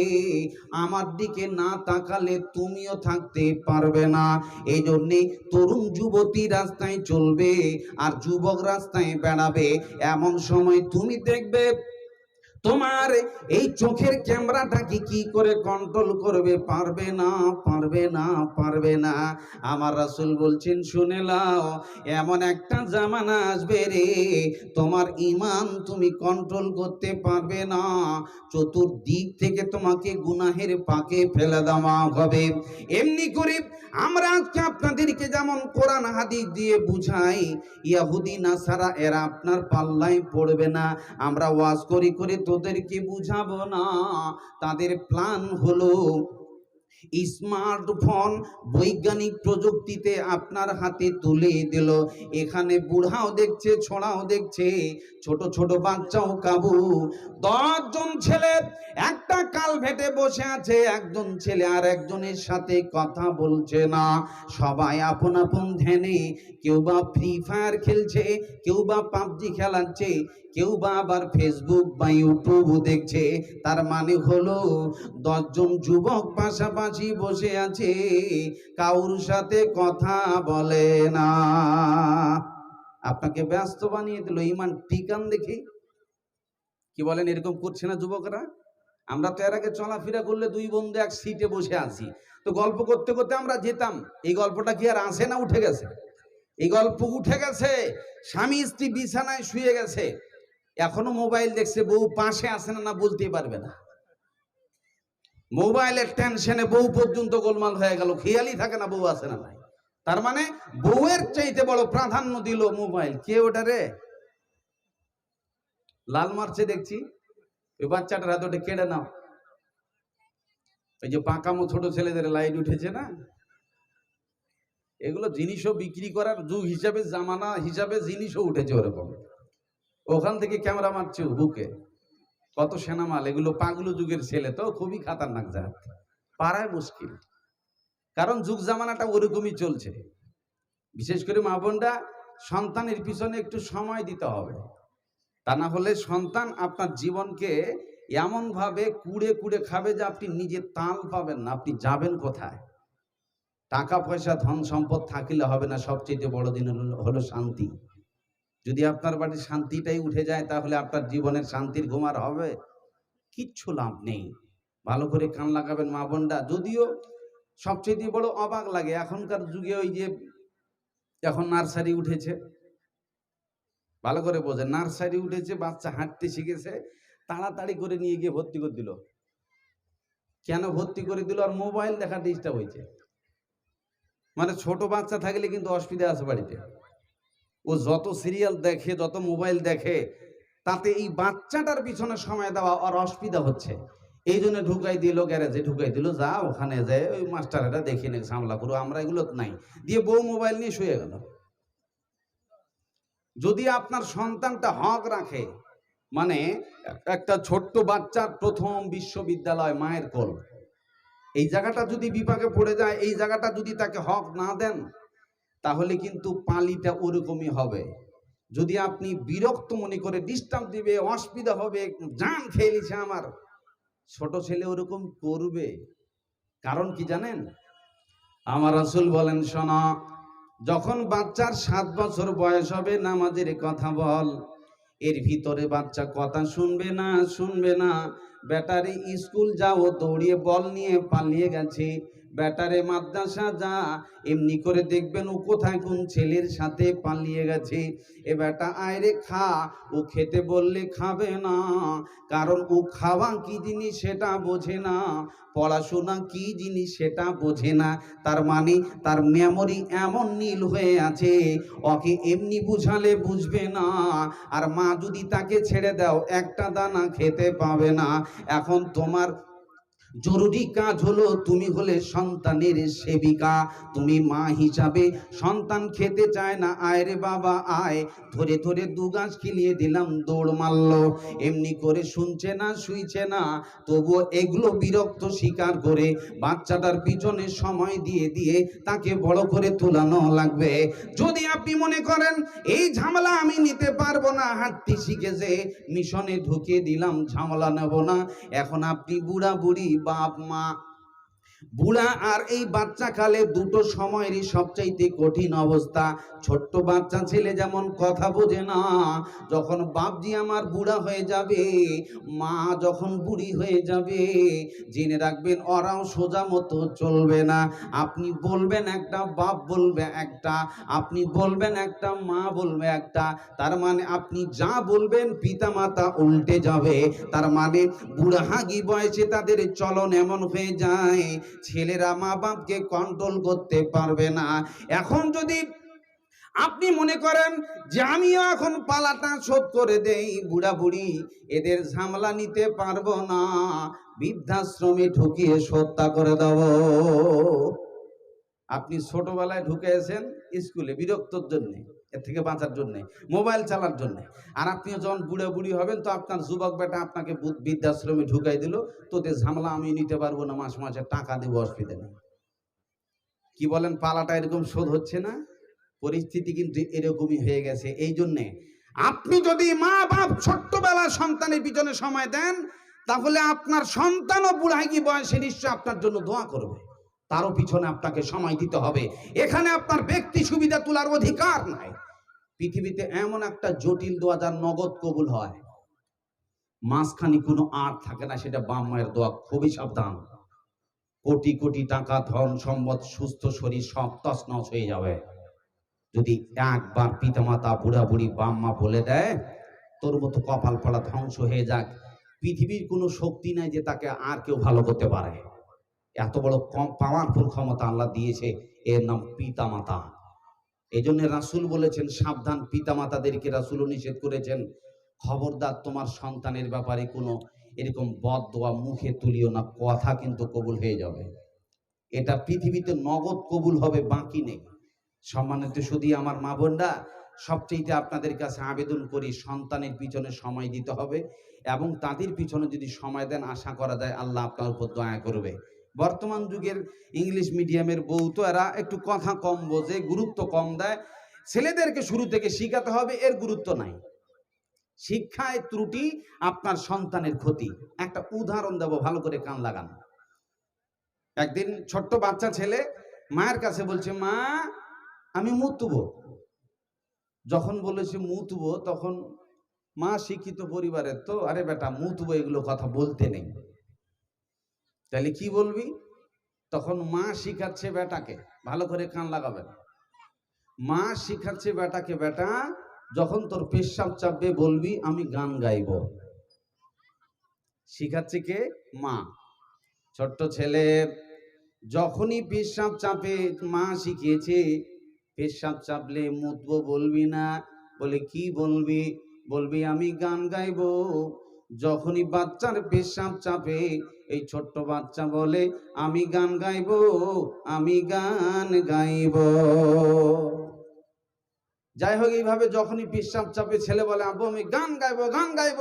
আমার দিকে না তাকালে তুমিও থাকতে পারবে না। এই জন্যে তরুণ যুবতী রাস্তায় চলবে আর যুবক রাস্তায় বেড়াবে। এমন সময় তুমি দেখবে তোমার এই চোখের ক্যামেরাটাকে কি করে কন্ট্রোল করবে, পারবে না, পারবে না, পারবে না। আমার রাসূল বলছেন শুনে নাও, এমন একটা জামানা আসবে রে, তোমার ঈমান তুমি কন্ট্রোল করতে পারবে না, চতুর্দিক থেকে তোমাকে গুনাহের পাকে ফেলে দেওয়া হবে। এমনি করে আমরা আজকে আপনাদেরকে যেমন কোরআন হাদিস দিয়ে বুঝাই, ইহুদি নাসারা এরা আপনার পাল্লায় পড়বে না। আমরা ওয়াজ করি করে তোদেরকে বুঝাবো না, তাদের প্ল্যান হলো স্মার্টফোন বৈজ্ঞানিক প্রযুক্তিতে আপনার হাতে তুলে দিল। এখানে বুড়াও দেখছে, ছোড়াও দেখছে, ছোট ছোট বাচ্চাও কাবু। 10 জন ছেলে একটা কালভেটে বসে আছে, একজন ছেলে আর একজনের সাথে কথা বলছে না, সবাই আপন আপন ধ্যানে, কেউ বা ফ্রি ফায়ার খেলছে, কেউ বা পাবজি খেলাচ্ছে, কেউ বা আবার ফেসবুক বা ইউটিউব দেখছে। তার মানে হলো 10 জন যুবক পাশাপাশি বসে আছে, কারোর সাথে কথা বলে না। আপনাকে ব্যস্ত বানিয়ে দিল ঈমান টিকান দেখে। কি বলেন, এরকম করছে না যুবকরা? আমরা তো এর আগে চলাফেরা করলে 2 বন্ধু এক সিটে বসে আছি, তো গল্প করতে করতে আমরা যেতাম। এই গল্পটা কি আর আসে না? উঠে গেছে, এই গল্প উঠে গেছে। স্বামী স্ত্রী বিছানায় শুয়ে গেছে, এখনো মোবাইল দেখছে, বউ পাশে আসে না, না বলতে পারবে না। মোবাইলের টেনশনে বউ পর্যন্ত গোলমাল হয়ে গেল, খেয়ালই থাকে না বউ আছে না নাই। তার মানে বউয়ের চাইতে বড় প্রাধান্য দিল মোবাইল। কে ওটা রে? লাল মারছে দেখছি, ওই বাচ্চাটার হাতে ওটা কেড়ে নাও। ওই যে পাকামো ছোট ছেলেদের লাইট উঠেছে না, এগুলো জিনিসও বিক্রি করার যুগ হিসাবে, জামানা হিসাবে জিনিসও উঠেছে ওরকম। ওখান থেকে ক্যামেরা মারছে বুকে, কত সেনামাল। এগুলো পাগলু যুগের ছেলে, তো খুবই খাতারনাক জাত, পারায় মুশকিল। কারণ যুগ জামানাটা ওরকমই চলছে। বিশেষ করে মা বোনরা সন্তানের পিছনে একটু সময় দিতে হবে, তা না হলে সন্তান আপনার জীবনকে এমন ভাবে কুড়ে কুড়ে খাবে যে আপনি নিজে তাল পাবেন না, আপনি যাবেন কোথায়? টাকা পয়সা ধন সম্পদ থাকিলে হবে না, সবচেয়ে বড় দিন হলো শান্তি। যদি আপনার বাড়ির শান্তিটাই উঠে যায় তাহলে আপনার জীবনের শান্তির ঘুম আর হবে? কিচ্ছু লাভ নেই। ভালো করে কান লাগাবেন মা বোনরা। যদিও সবচেয়ে বড় অবাক লাগে এখনকার যুগে, ওই যে এখন নার্সারি উঠেছে, ভালো করে বোঝেন, নার্সারি উঠেছে, বাচ্চা হাঁটতে শিখেছে, তাড়াতাড়ি করে নিয়ে গিয়ে ভর্তি করে দিল। কেন ভর্তি করে দিল? আর মোবাইল দেখা ডিস্টার্ব হয়েছে। মানে ছোট বাচ্চা থাকলে কিন্তু অসুবিধা আছে বাড়িতে। ও যত সিরিয়াল দেখে, যত মোবাইল দেখে, তাতে এই বাচ্চাটার পিছনে সময় দেওয়া আর অসুবিধা হচ্ছে। এই জন্য ঢুকাই দিল, গ্যারেজে ঢুকাই দিল, যা ওখানে যায় ওই মাস্টারেরা দেখে নে, সামলা করো, আমরা এগুলো নাই, দিয়ে বউ মোবাইল নিয়ে শুয়ে গেল। যদি আপনার সন্তানটা হক রাখে, মানে একটা ছোট্ট বাচ্চার প্রথম বিশ্ববিদ্যালয় মায়ের কোল, এই জায়গাটা যদি বিপাকে পড়ে যায়, এই জায়গাটা যদি তাকে হক না দেন, তাহলে কিন্তু পালিটা ওরকমই হবে। যদি আপনি বিরক্ত মনে করে ডিস্টার্ব দিবে, অসুবিধা হবে, জান খেয়ে নিছে আমার, ছোট ছেলে ওরকম করবে। কারণ কি জানেন? আমার রাসূল বলেন, শোনো, যখন বাচ্চার 7 বছর বয়স হবে নামাজের কথা বল। এর ভিতরে বাচ্চা কথা শুনবে না। ব্যাটারে স্কুল যাও, দৌড়িয়ে বল নিয়ে পালিয়ে গেছে। ব্যাটারে মাদ্রাসা যা, এমনি করে দেখবেন ও কোথায় কোন ছেলের সাথে পালিয়ে গেছে। এ বেটা আয়রে খা, ও খেতে বললে খাবে না, কারণ ও খাওয়া কি জিনিস সেটা বোঝে না, পড়াশোনা কি জিনিস সেটা বোঝে না। তার মানে তার মেমোরি এমন নীল হয়ে আছে, ওকে এমনি বুঝালে বুঝবে না। আর মা যদি তাকে ছেড়ে দাও, একটা দানা খেতে পাবে না। এখন তোমার জরুরি কাজ হলো, তুমি হলে সন্তানের সেবিকা। তুমি মা হিসাবে, সন্তান খেতে চায় না, আয় রে বাবা আয়, ধরে ধরে 2 গাছ খিলিয়ে দিলাম, দৌড় মারলো, এমনি করে শুনছে না, শুইছে না। তবুও এগুলো বিরক্ত স্বীকার করে বাচ্চাটার পিছনে সময় দিয়ে দিয়ে তাকে বড় করে তুলানো লাগবে। যদি আপনি মনে করেন এই ঝামেলা আমি নিতে পারবো না, হাঁটতে শিখেছে, মিশনে ঢুকিয়ে দিলাম, ঝামেলা নেব না। এখন আপনি বুড়া বুড়ি, বাপ মা, বুড়া আর এই বাচ্চা কালে দুটো সময়েরই সবচাইতে কঠিন অবস্থা। ছোট্ট বাচ্চা ছেলে যেমন কথা বোঝে না, যখন বাপজি আমার বুড়া হয়ে যাবে, মা যখন বুড়ি হয়ে যাবে, জেনে রাখবেন ওরাও সোজা মতো চলবে না। আপনি বলবেন একটা, বাপ বলবে একটা, আপনি বলবেন একটা, মা বলবে একটা। তার মানে আপনি যা বলবেন পিতা মাতা উল্টে যাবে। তার মানে বুড়াহাগি বয়সে তাদের চলন এমন হয়ে যায়, ছেলেরা মা বাপকে কন্ট্রোল করতে পারবে না। এখন যদি আপনি মনে করেন যে আমিও এখন পালাটা শোধ করে দেই, বুড়া বুড়ি এদের ঝামেলা নিতে পারবো না, বৃদ্ধাশ্রমে ঢুকিয়ে হত্যা করে দেব। আপনি ছোটবেলায় ঢুকেছেন স্কুলে বিরক্তর জন্য, এর থেকে বাঁচার জন্য, মোবাইল চালার জন্য। আর আপনি যখন বুড়া বুড়ি হবেন, তো আপনার যুবক বেটা আপনাকে বৃদ্ধাশ্রমে ঢুকাই দিল, তোদের ঝামেলা আমি নিতে পারবো না, মাসে মাসে টাকা দেবো, অসুবিধা নেই। কি বলেন? পালাটা এরকম শোধ হচ্ছে না? পরিস্থিতি কিন্তু এরকমই হয়ে গেছে। এই জন্যে আপনি যদি মা বাপ ছোট্টবেলা সন্তানের পিছনে সময় দেন, তাহলে আপনার সন্তানও বুড়াইকি বয়সে নিশ্চয় আপনার জন্য দোয়া করবে, তারও পিছনে আপনাকে সময় দিতে হবে। এখানে আপনার ব্যক্তি সুবিধা তোলার অধিকার নাই। পৃথিবীতে এমন একটা জটিল দোয়া যার নগদ কবুল হয়, মাঝখানে কোনো আর থাকে না, সেটা বাপ মায়ের দোয়া। খুবই সাবধান। কোটি কোটি টাকা, ধন সম্পদ, সুস্থ শরীর সব তছনছ হয়ে যাবে যদি একবার পিতামাতা, বুড়া বুড়ি, বাপ মা বলে দেয় তোর মতো কপাল পড়া ধ্বংস হয়ে যাক, পৃথিবীর কোনো শক্তি নাই যে তাকে আর কেউ ভালো করতে পারে। এত বড় কম পাওয়ারফুল ক্ষমতা আল্লাহ দিয়েছে, এর নাম পিতামাতা। এই জন্য রাসূল বলেছেন, সাবধান, পিতামাতাদেরকে রাসূল নিষেধ করেছেন, খবরদার তোমার সন্তানের ব্যাপারে কোনো এরকম বদদোয়া মুখে তুলিও না, কথা কিন্তু কবুল হয়ে যাবে। এটা পৃথিবীতে নগদ কবুল হবে, বাকি নেই। সম্মানিত শুধু আমার মা বোনরা, সবচেয়ে আপনাদের কাছে আবেদন করি, সন্তানের পিছনে সময় দিতে হবে, এবং তাদের পিছনে যদি সময় দেন, আশা করা যায় আল্লাহ আপনার উপর দয়া করবে। বর্তমান যুগের ইংলিশ মিডিয়ামের বউ তো এরা একটু কথা কম বোঝে, গুরুত্ব কম দেয়। ছেলেদেরকে শুরু থেকে শিখাতে হবে, এর গুরুত্ব নাই। শিক্ষায় ত্রুটি আপনার সন্তানের ক্ষতি। একটা উদাহরণ দেব, ভালো করে কান লাগান। একদিন ছোট্ট বাচ্চা ছেলে মায়ের কাছে বলছে, মা আমি মুতবো। যখন বলেছে মুতবো, তখন মা শিক্ষিত পরিবারের তো, আরে বেটা মুতবো এগুলো কথা বলতে নেই, তাহলে কি বলবি? তখন মা শিখাচ্ছে বেটাকে, ভালো করে কান লাগাবেন, মা শিখাচ্ছে বেটাকে, বেটা যখন তোর পেশাব চাপবে বলবি আমি গান গাইব। শিখাচ্ছে কে? মা। ছোট্ট ছেলে যখনই পেশাব চাপে, মা শিখিয়েছে পেশাব চাপলে মুতবো বলবি না, বলে কি বলবি? বলবি আমি গান গাইব। যখনই বাচ্চার পেশাব চাপে, এই ছোট্ট বাচ্চা বলে আমি গান গাইব, আমি গান গাইব। যাই হোক, এইভাবে যখনই পেশাব চাপে ছেলে বলে আব্বু আমি গান গাইব, গান গাইব।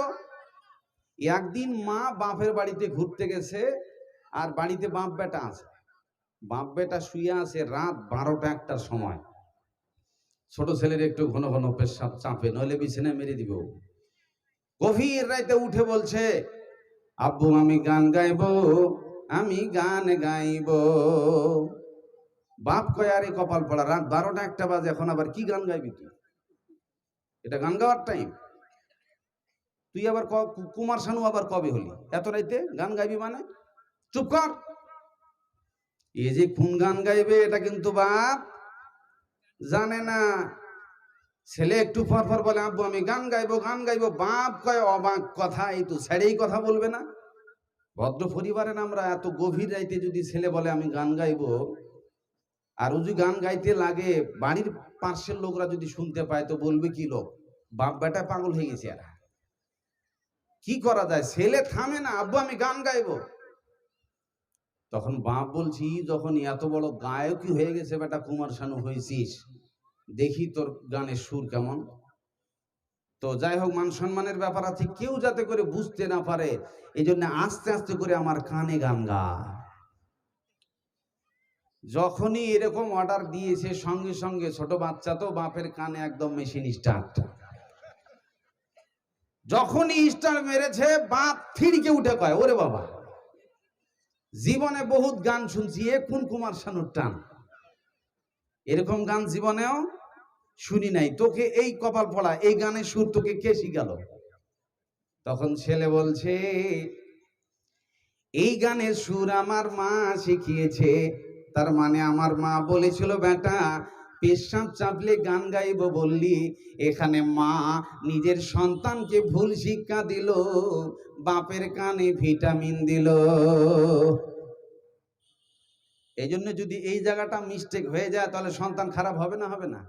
একদিন মা বাপের বাড়িতে ঘুরতে গেছে, আর বাড়িতে বাপ বেটা আছে। বাপ বেটা শুয়ে আছে রাত 12টা-1টার সময়। ছোট ছেলের একটু ঘন ঘন পেশাব চাপে, নইলে বিছানায় মেরে দিব। গভীর রাতে উঠে বলছে আব্বু আমি গান গাইব, আমি গান গাইব। বাপ কয় আরে কপাল পড়া, রাত 12টা-1টা বাজে, এখন আবার কি গান গাইবি তুই? এটা গান গাওয়ার টাইম? তুই আবার কুমার শানু আবার কবে হলি? এত রাইতে গান গাইবি মানে? চুপ কর। এই যে কোন গান গাইবে এটা কিন্তু বাপ জানে না। ছেলে একটু পর বলে আব্বু আমি গান গাইবো, গান গাইবো। বাপ কয় অবাক কথা, এই তো ছেড়েই কথা বলবে না? ভদ্র পরিবারের আমরা, এত গভীর রাইতে যদি ছেলে বলে আমি গান গাইবো, আর যদি গান গাইতে লাগে বাড়ির পাশের লোকরা যদি শুনতে পায় তো বলবে কি লোক, বাপ বেটা পাগল হয়ে গেছে। এরা কি করা যায়? ছেলে থামে না, আব্বু আমি গান গাইবো। তখন বাপ বলছি যখন এত বড় গায়কই হয়ে গেছে বেটা, কুমার শানু হয়েছিস, দেখি তোর গানের সুর কেমন। তো যাই হোক, মান সম্মানের ব্যাপার আছে, কেউ যাতে করে বুঝতে না পারে, এই জন্য আস্তে আস্তে করে আমার কানে গান গা। যখনই এরকম অর্ডার দিয়েছে, সঙ্গে সঙ্গে ছোট বাচ্চা তো, বাপের কানে একদম মেশিন স্টার্ট। যখনই স্টার্ট মেরেছে, বাপ থিড়কে উঠে কয় ওরে বাবা, জীবনে বহুত গান শুনছি, এ কোন কুমার শানুর টান, এরকম গান জীবনেও শুনি নাই। তোকে এই কপাল পড়া, এই গানের সুর তোকে কে শিখাল? তখন ছেলে বলছে এই গানের সুর আমার মা শিখিয়েছে। তার মানে আমার মা বলেছিল বেটা পেশাব চাপলে গান গাইব বললি, এখানে মা নিজের সন্তানকে ভুল শিক্ষা দিল, বাপের কানে ভিটামিন দিল। এই জন্য যদি এই জায়গাটা মিস্টেক হয়ে যায় তাহলে সন্তান খারাপ হবে না? হবে না?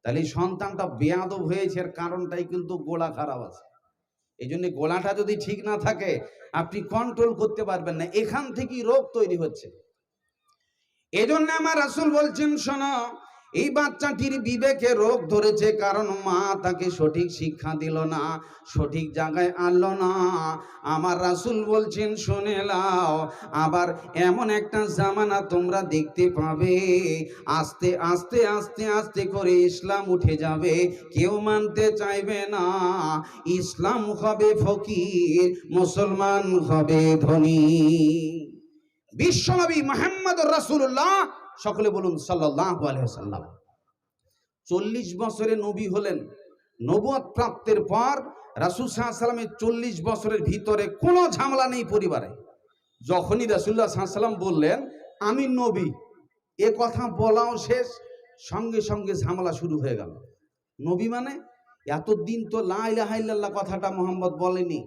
তাহলে সন্তানটা বেয়াদব হয়েছে, এর কারণটাই কিন্তু গোড়া খারাপ আছে। এই জন্য গোড়াটা যদি ঠিক না থাকে আপনি কন্ট্রোল করতে পারবেন না, এখান থেকেই রোগ তৈরি হচ্ছে। এজন্য আমার রাসূল বলছেন শোনো, এই বাচ্চাটির বিবেকে রোগ ধরেছে, কারণ মা তাকে সঠিক শিক্ষা দিল না, সঠিক জায়গায় আনলো না। আমার রাসূল বলছেন শুনে নাও, আবার এমন একটা জামানা তোমরা দেখতে পাবে, আস্তে আস্তে আস্তে আস্তে করে ইসলাম উঠে যাবে, কেউ মানতে চাইবে না, ইসলাম হবে ফকির, মুসলমান হবে ধনী। বিশ্বনবী মুহাম্মদুর রাসূলুল্লাহ, সকলে বলুন সাল্লাল্লাহু আলাইহি ওয়াসাল্লাম, 40 বছরে নবী হলেন। নবুয়ত প্রাপ্তের পর রাসূল সাল্লাল্লাহু আলাইহি ওয়াসাল্লামের 40 বছরের ভিতরে কোনো ঝামেলা নেই পরিবারে। যখনই রাসূলুল্লাহ সাল্লাল্লাহু আলাইহি ওয়াসাল্লাম বললেন আমি নবী, এ কথা বলাও শেষ, সঙ্গে সঙ্গে ঝামেলা শুরু হয়ে গেল। নবী মানে এতদিন তো লা ইলাহা ইল্লাল্লাহ কথাটা মুহাম্মদ বলেনি।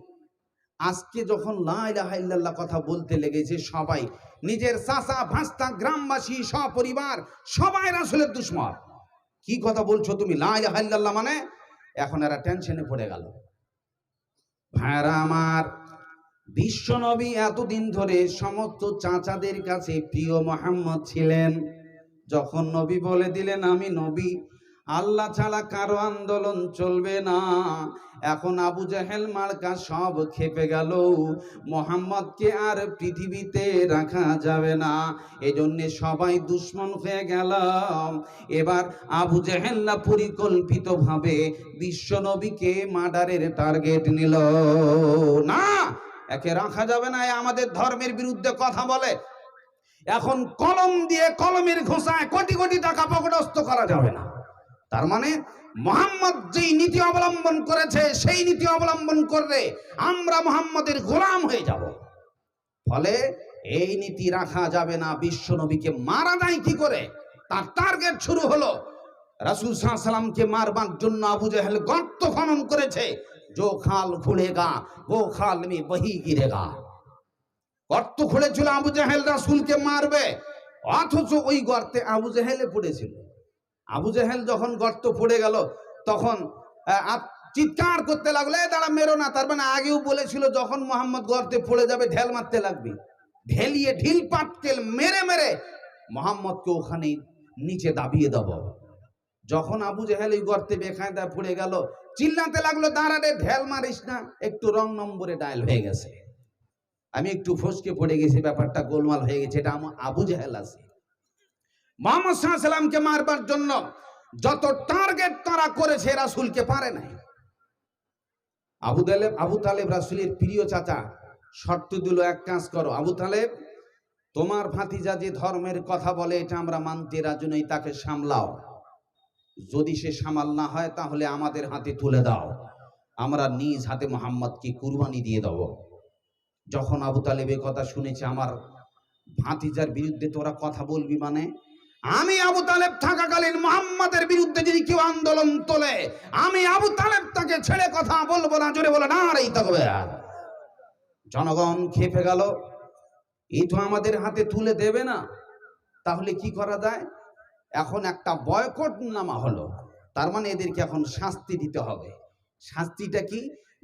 আজকে যখন লা ইলাহা ইল্লাল্লাহ কথা বলতে লেগেছে, সবাই নিজের চাচা ভাস্তা গ্রামবাসী সপরিবার সবাই রাসূলের দুশমন। কি কথা বলছো তুমি, লা ইলাহা ইল্লাল্লাহ মানে? এখন এরা টেনশনে পড়ে গেল। ভাইরা আমার, বিশ্বনবী এতদিন ধরে সমস্ত চাচাদের কাছে প্রিয় মুহাম্মদ ছিলেন। যখন নবী বলে দিলেন আমি নবী, আল্লাহ ছাড়া কারো আন্দোলন চলবে না। এখন আবু জাহেল মার্কা সব খেপে গেল, মোহাম্মদকে আর পৃথিবীতে রাখা যাবে না, এজন্য সবাই দুশ্মন হয়ে গেল। এবার আবু জাহেল্লা পরিকল্পিতভাবে বিশ্ব নবীকে মার্ডারের টার্গেট নিল। না, একে রাখা যাবে না, আমাদের ধর্মের বিরুদ্ধে কথা বলে। এখন কলম দিয়ে কলমের ঘোষায় কোটি কোটি টাকা পকেটস্থ করা যাবে না। তার মানে মুহাম্মদ যেই নীতি অবলম্বন করেছে সেই নীতি অবলম্বন করলে আমরা মুহাম্মদের গোলাম হয়ে যাব। ফলে এই নীতি রাখা যাবে না। বিশ্ব নবীকে মারা যায় কি করে, তার টার্গেট শুরু হলো। রাসূল সাল্লাল্লাহু আলাইহি সাল্লামকে মারবার জন্য আবু জাহেল গর্ত খনন করেছে। जो खाल खुलेगा वो खाल में वही गिरेगा। গর্ত খুঁড়েছিল আবু জাহেল রাসূলকে মারবে, অথচ ওই গর্তে আবু জাহেলে পড়েছিল। আবু জাহেল যখন গর্ত পড়ে গেল তখন চিৎকার করতে লাগলো, এ দাঁড়া, মেরো না। তার মানে আগেও বলেছিল যখন মোহাম্মদ গর্তে পড়ে যাবে ঢেল মারতে লাগবে, ঢেলিয়ে ঢিল পাটকেল মেরে মেরে মোহাম্মদকে ওখানে নিচে দাবিয়ে দেব। যখন আবু জাহেল এই গর্তে বেকায়দা পড়ে গেল, চিল্লাতে লাগলো, দাঁড়া রে, ঢেল মারিস না, একটু রং নম্বরে ডায়াল হয়ে গেছে, আমি একটু ফসকে পড়ে গেছি, ব্যাপারটা গোলমাল হয়ে গেছে। এটা আমার আবু জাহেল আছে। মুহাম্মদ সাল্লাল্লাহু আলাইহি সাল্লামকে মারবার জন্য যত টার্গেট তারা করেছে রাসূলকে পারে নাই। আবু তালেব রাসূলের প্রিয় চাচা শর্ত দিল, এক কাজ করো আবু তালেব, তোমার ভাতিজা যে ধর্মের কথা বলে এটা আমরা মানতে রাজি নই, তাকে সামলাও। যদি সে সামাল না হয় তাহলে আমাদের হাতে তুলে দাও, আমরা নিজ হাতে মুহাম্মদকে কুরবানি দিয়ে দেব। যখন আবু তালেব এই কথা শুনেছে, আমার ভাতিজার বিরুদ্ধে তোরা কথা বলবি মানে, আমি আবু তালেব থাকাকালীন মুহাম্মাদের বিরুদ্ধে যদি কেউ আন্দোলন তোলে, আমি আবু তালেব তাকে ছেড়ে কথা বলবো না। জোরে বলে নারাই তাকবীর। জনগণ খেপে গেল, এই তো আমাদের হাতে তুলে দেবে না, তাহলে কি করা যায়? এখন একটা বয়কট নামা হলো, তার মানে এদেরকে এখন শাস্তি দিতে হবে। শাস্তিটা কি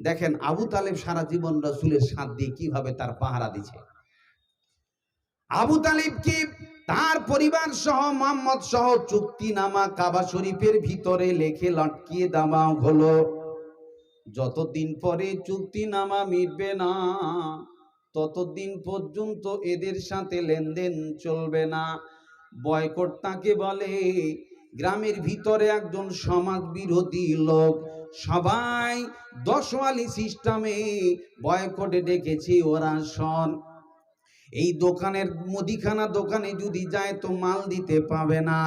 দেখেন, আবু তালেব সারা জীবন রাসূলের সাথ দিয়ে কিভাবে তার পাহারা দিছে। আবু তালেব কি তার পরিবার সহ মুহাম্মদ সহ চুক্তিনামা কাবা শরীফের ভিতরে লেখে লটকিয়ে দেওয়া হলো। যতদিন পরে চুক্তিনামা মিটবে না ততদিন পর্যন্ত এদের সাথে লেনদেন চলবে না। বয়কট তাকে বলে। গ্রামের ভিতরে একজন সমাজ বিরোধী লোক সবাই দশওয়ালি সিস্টেমে বয়কটে ডেকেছে। ওরা শোন, এই দোকানের মুদিখানা দোকানে যদি যায় তো মাল দিতে পাবে না,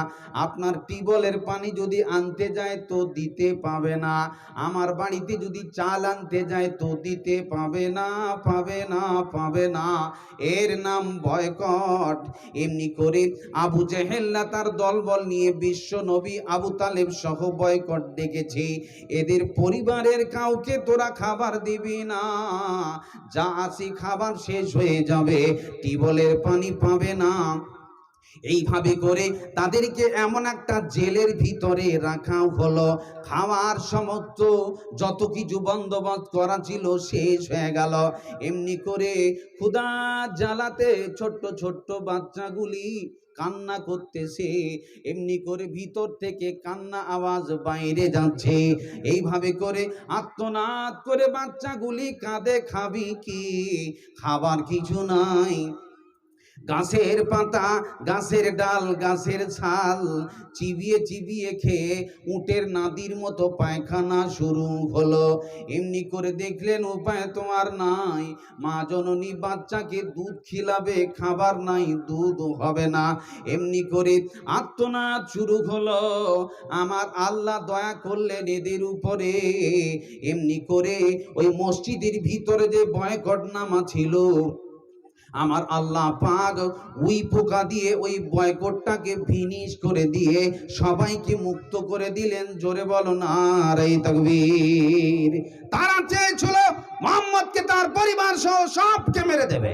আপনার টিউবওয়েলের পানি যদি আনতে যায় তো দিতে পাবে না, আমার বাড়িতে যদি চাল আনতে যায় তো দিতে পাবে না, পাবে না, পাবে না। এর নাম বয়কট। এমনি করে আবু জেহেল্লা তার দলবল নিয়ে বিশ্ব নবী আবু তালেব সহ বয়কট ডেকেছে। এদের পরিবারের কাউকে তোরা খাবার দিবি না, যা আসি খাবার শেষ হয়ে যাবে, টিউবওয়েলের পানি পাবে না। এইভাবে করে তাদেরকে এমন একটা জেলের ভিতরে রাখা হলো। খাওয়ার সমস্ত যত কিছু বন্দোবস্ত করা ছিল শেষ হয়ে গেল। এমনি করে ক্ষুধা জ্বালাতে ছোট্ট ছোট্ট বাচ্চাগুলি কান্না করতেছে, এমনি করে ভিতর থেকে কান্না আওয়াজ বাইরে যাচ্ছে। এইভাবে করে আর্তনাদ করে বাচ্চাগুলি কাঁদে, খাবি কি, খাবার কিছু নাই। গাছের পাতা, গাছের ডাল, গাছের ছাল চিবিয়ে চিবিয়ে খেয়ে উটের নাদির মতো পায়খানা শুরু হলো। এমনি করে দেখলেন উপায় তো আর নাই, মা জননী বাচ্চাকে দুধ খিলাবে, খাবার নাই, দুধ হবে না। এমনি করে আর্তনাদ শুরু হলো। আমার আল্লাহ দয়া করলেন এদের উপরে। এমনি করে ওই মসজিদের ভিতরে যে বয়কটনামা ছিল, আমার আল্লাহ পাক ওই পোকা দিয়ে ওই বয়কটটাকে ফিনিশ করে দিয়ে সবাইকে মুক্ত করে দিলেন। জোরে বলো নারে তাকবীর। তারা চেয়েছিল মুহাম্মদকে তার পরিবার সহ সবকে মেরে দেবে,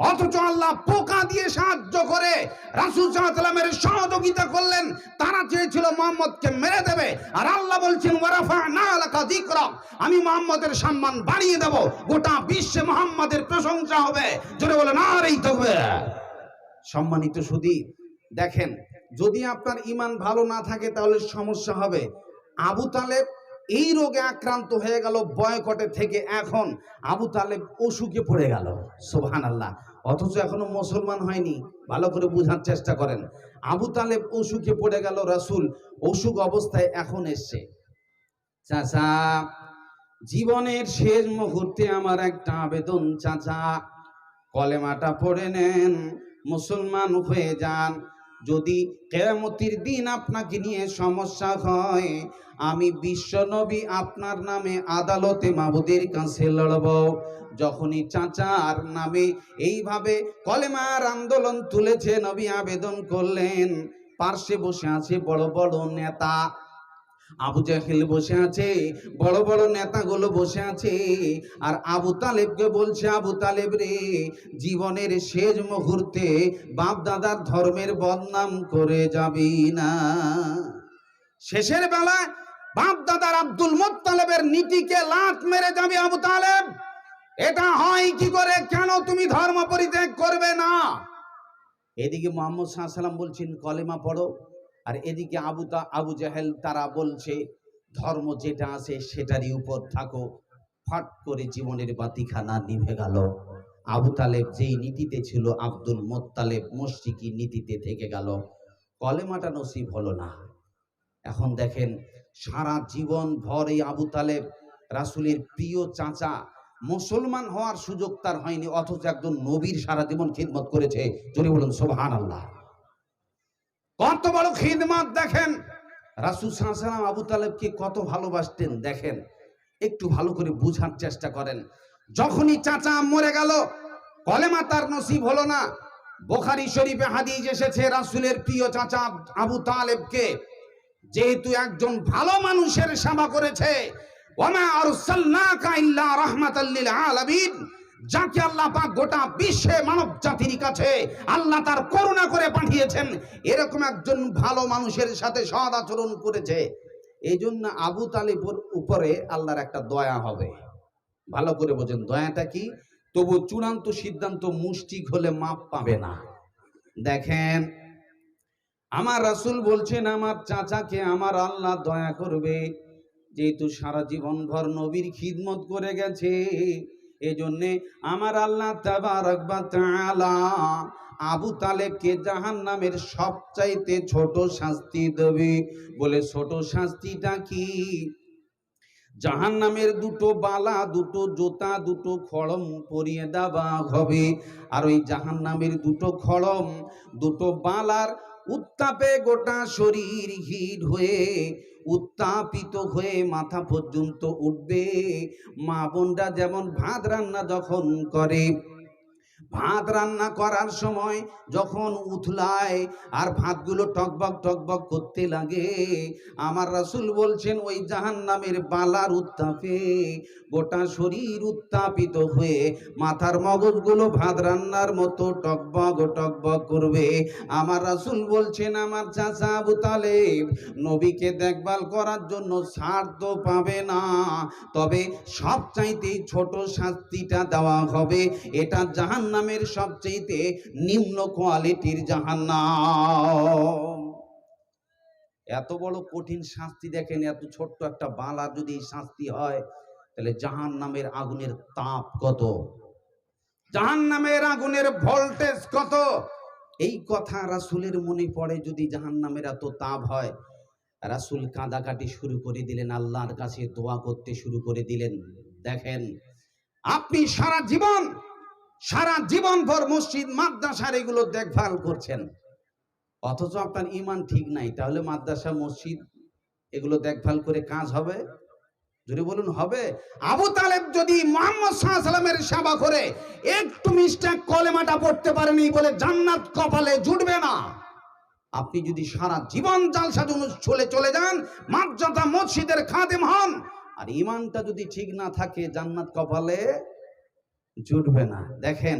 অথচ আল্লাহ পোকা দিয়ে সাহায্য করে রাসূল সাল্লাল্লাহু আলাইহি ওয়াসাল্লামের সহযোগিতা করলেন। তারা চেয়েছিল মুহাম্মদকে মেরে দেবে, আর আল্লাহ বলছেন ওয়ারাফা'না লাকা যিকরাক, আমি মুহাম্মদের সম্মান বাড়িয়ে দেব, গোটা বিশ্বে মুহাম্মদের প্রশংসা হবে। জোরে বলে নারে তাকবীর। সম্মানিত সুধী, দেখেন যদি আপনার ঈমান ভালো না থাকে তাহলে সমস্যা হবে। আবু তালেব এই রোগে আক্রান্ত হয়ে গেল বয়কটে থেকে, এখন আবু তালেব অসুখে পড়ে গেল, সুবহানাল্লাহ। অথচ এখনো মুসলমান হয়নি। ভালো করে বোঝার চেষ্টা করেন। আবু তালেব অসুখে পড়ে গেল, রাসূল অসুখ অবস্থায় এখন এসছে। চাচা, জীবনের শেষ মুহূর্তে আমার একটা আবেদন চাচা, কলেমাটা পড়ে নেন, মুসলমান হয়ে যান। যদি কিয়ামতের দিন আপনাকে নিয়ে সমস্যা হয়, আমি বিশ্ব নবী আপনার নামে আদালতে মাবুদের কাছে লড়ব। যখনই চাচার নামে এইভাবে কলেমার আন্দোলন তুলেছে, নবী আবেদন করলেন, পার্শ্বে বসে আছে বড় বড় নেতা, আবু জাহেল বসে আছে, বড় বড় নেতাগুলো বসে আছে, আর আবু তালেবকে বলছে, আবু তালেব রে, জীবনের শেষ মুহূর্তে বাপ দাদার ধর্মের বদনাম করে যাবি না। শেষের বেলায় বাপ দাদার আব্দুল মুত্তালিবের নীতিকে লাত মেরে যাবি আবু তালেব। এটা হয় কি করে? কেন তুমি ধর্ম পরিত্যাগ করবে না? এদিকে মুহাম্মদ সাল্লাল্লাহু আলাইহি ওয়াসাল্লাম বলছেন কলেমা পড়ো, আর এদিকে আবু জাহেল তারা বলছে ধর্ম যেটা আছে সেটারই উপর থাকো। ফট করে জীবনের বাতিখানা নিভে গেল। আবু তালেব যেই নীতিতে ছিল, আব্দুল মুত্তালিব মুশরিকি নীতিতে থেকে গেল, কলেমাটা নসিব হলো না। এখন দেখেন, সারা জীবন ভর এই আবু তালেব রাসূলের প্রিয় চাচা, মুসলমান হওয়ার সুযোগ তার হয়নি, অথচ একজন নবীর সারা জীবন খিদমত করেছে। জোরে বলুন সুবহানাল্লাহ। কত বড় খিদমত দেখেন। রাসূল সাল্লাল্লাহু আলাইহি ওয়াসাল্লাম আবু তালেবকে কত ভালোবাসতেন দেখেন, একটু ভালো করে বুঝার চেষ্টা করেন। যখনই চাচা মরে গেল, কলেমা তার নসিব হলো না। বুখারী শরীফে হাদিস এসেছে, রাসূলের প্রিয় চাচা আবু তালেবকে যেহেতু একজন ভালো মানুষের সেবা করেছে, ওয়ামা আরসালনাকা ইল্লা রাহমাতাল লিল আলামিন, যাকে আল্লাহ পাক গোটা বিশ্বে মানব জাতির কাছে আল্লাহ তার করুণা করে পাঠিয়েছেন, এরকম একজন ভালো মানুষের সাথে সৎ আচরণ করেছে, এই জন্য আবু তালেবের উপরে আল্লাহর একটা দয়া হবে। ভালো করে বোঝেন দয়াটা কি। তবু চূড়ান্ত সিদ্ধান্ত মুষ্টিক হলে মাপ পাবে না। দেখেন, আমার রাসূল বলছেন আমার চাচাকে আমার আল্লাহ দয়া করবে, যেহেতু সারা জীবন ভর নবীর খিদমত করে গেছে, এজন্যে আমার আল্লাহ তাবারক ওয়া তাআলা আবু তালেবকে জাহান্নামের সবচাইতে ছোট শাস্তি দেবে। বলে ছোট শাস্তিটা কি? জাহান্নামের দুটো বালা, দুটো জোতা, দুটো খড়ম পরিয়ে দেওয়া হবে। আর ওই জাহান্নামের দুটো খড়ম, দুটো বালার উত্তাপে গোটা শরীর হিট হয়ে উত্তাপিত হয়ে মাথা পর্যন্ত উঠবে। মা বোনরা যেমন ভাত রান্না যখন করে, ভাত রান্না করার সময় যখন উথলায় আর ভাতগুলো টকবক টকবক করতে লাগে, আমার রাসূল বলছেন ওই জাহান্নামের বালার উত্তাপে গোটা শরীর উত্তাপিত হয়ে মাথার মগজগুলো ভাত রান্নার মতো টকবক টকবক করবে। আমার রাসূল বলছেন আমার চাচা আবু তালেব নবীকে দেখভাল করার জন্য ছাড় তো পাবে না, তবে সবচাইতে ছোট শাস্তিটা দেওয়া হবে। এটা জাহান্নামের সবচাইতে নিম্ন কোয়ালিটির জাহান্নাম। এত বড় কঠিন শাস্তি দেখেন, এত ছোট্ট একটা বালা যদি শাস্তি হয়, তাহলে জাহান্নামের আগুনের তাপ কত, জাহান্নামের আগুনের ভোল্টেজ কত। এই কথা রাসূলের মনে পড়ে, যদি জাহান্নামের এত তাপ হয়, রাসূল কাঁদাকাটি শুরু করে দিলেন, আল্লাহর কাছে দোয়া করতে শুরু করে দিলেন। দেখেন, আপনি সারা জীবন ভর মসজিদ মাদ্রাসার এগুলো দেখভাল করছেন, অথচ আপনার ঈমান ঠিক নাই, তাহলে মাদ্রাসা মসজিদ এগুলো দেখভাল করে কাজ হবে? যদি বলুন হবে? আবু তালেব যদি মুহাম্মদ সাল্লাল্লাহু আলাইহি ওয়াসাল্লামের সেবা করে একটু মিস্টেক কলেমাটা পড়তে পারেনি বলে জান্নাত কপালে জুটবে না। আপনি যদি সারা জীবন জালসা জুলুস চলে যান, মাদ্রাসা মসজিদের খাদেম হন, আর ঈমানটা যদি ঠিক না থাকে, জান্নাত কপালে জুটবে না। দেখেন,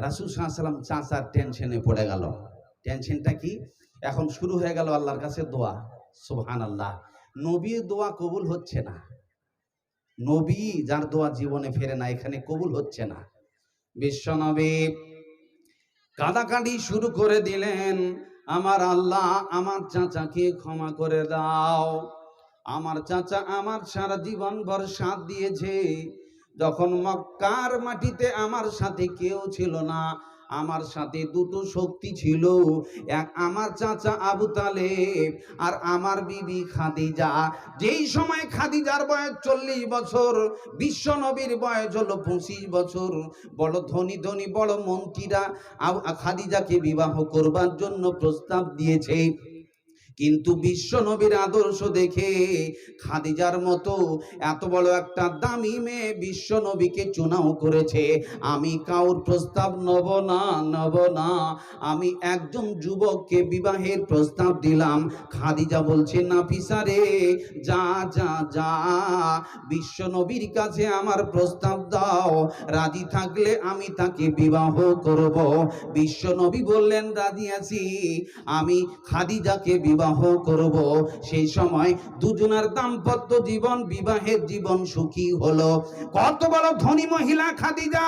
রাসূল সাল্লাল্লাহু আলাইহি ওয়াসাল্লাম চাচার টেনশনে পড়ে গেল। টেনশনটা কি? এখন শুরু হয়ে গেল আল্লাহর কাছে দোয়া। সুবহানাল্লাহ। নবীর দোয়া কবুল হচ্ছে না। নবী যার দোয়া জীবনে ফেরে না, এখানে কবুল হচ্ছে না। বিশ্বনবী কাঁদাকাটি শুরু করে দিলেন, আমার আল্লাহ আমার চাচাকে ক্ষমা করে দাও। আমার চাচা আমার সারা জীবন ভর সাথ দিয়েছে। যখন মক্কার মাটিতে আমার সাথে কেউ ছিল না, আমার সাথে দুটো শক্তি ছিল, এক আমার চাচা আবু তালেব আর আমার বিবি খাদিজা। যেই সময় খাদিজার বয়স 40 বছর, বিশ্ব নবীর বয়স হলো 25 বছর, বড় ধনী ধনী বড় মন্ত্রীরা খাদিজাকে বিবাহ করবার জন্য প্রস্তাব দিয়েছে। কিন্তু বিশ্ব নবীর আদর্শ দেখে খাদিজার মতো এত বড় একটা দামি মেয়ে বিশ্ব নবীকে চুনাও করেছে। আমি কাউর প্রস্তাব নেব না, আমি একজন যুবককে বিবাহের প্রস্তাব দিলাম। খাদিজা বলছে, নাফিসা রে, যা যা যা, বিশ্ব নবীর কাছে আমার প্রস্তাব দাও, রাজি থাকলে আমি তাকে বিবাহ করব। বিশ্ব নবী বললেন, রাজি আছি, আমি খাদিজাকে বিবাহ করব। সেই সময় দুজনের দাম্পত্য জীবন, বিবাহের জীবন সুখী হলো। কত বড় ধনী মহিলা খাদিজা!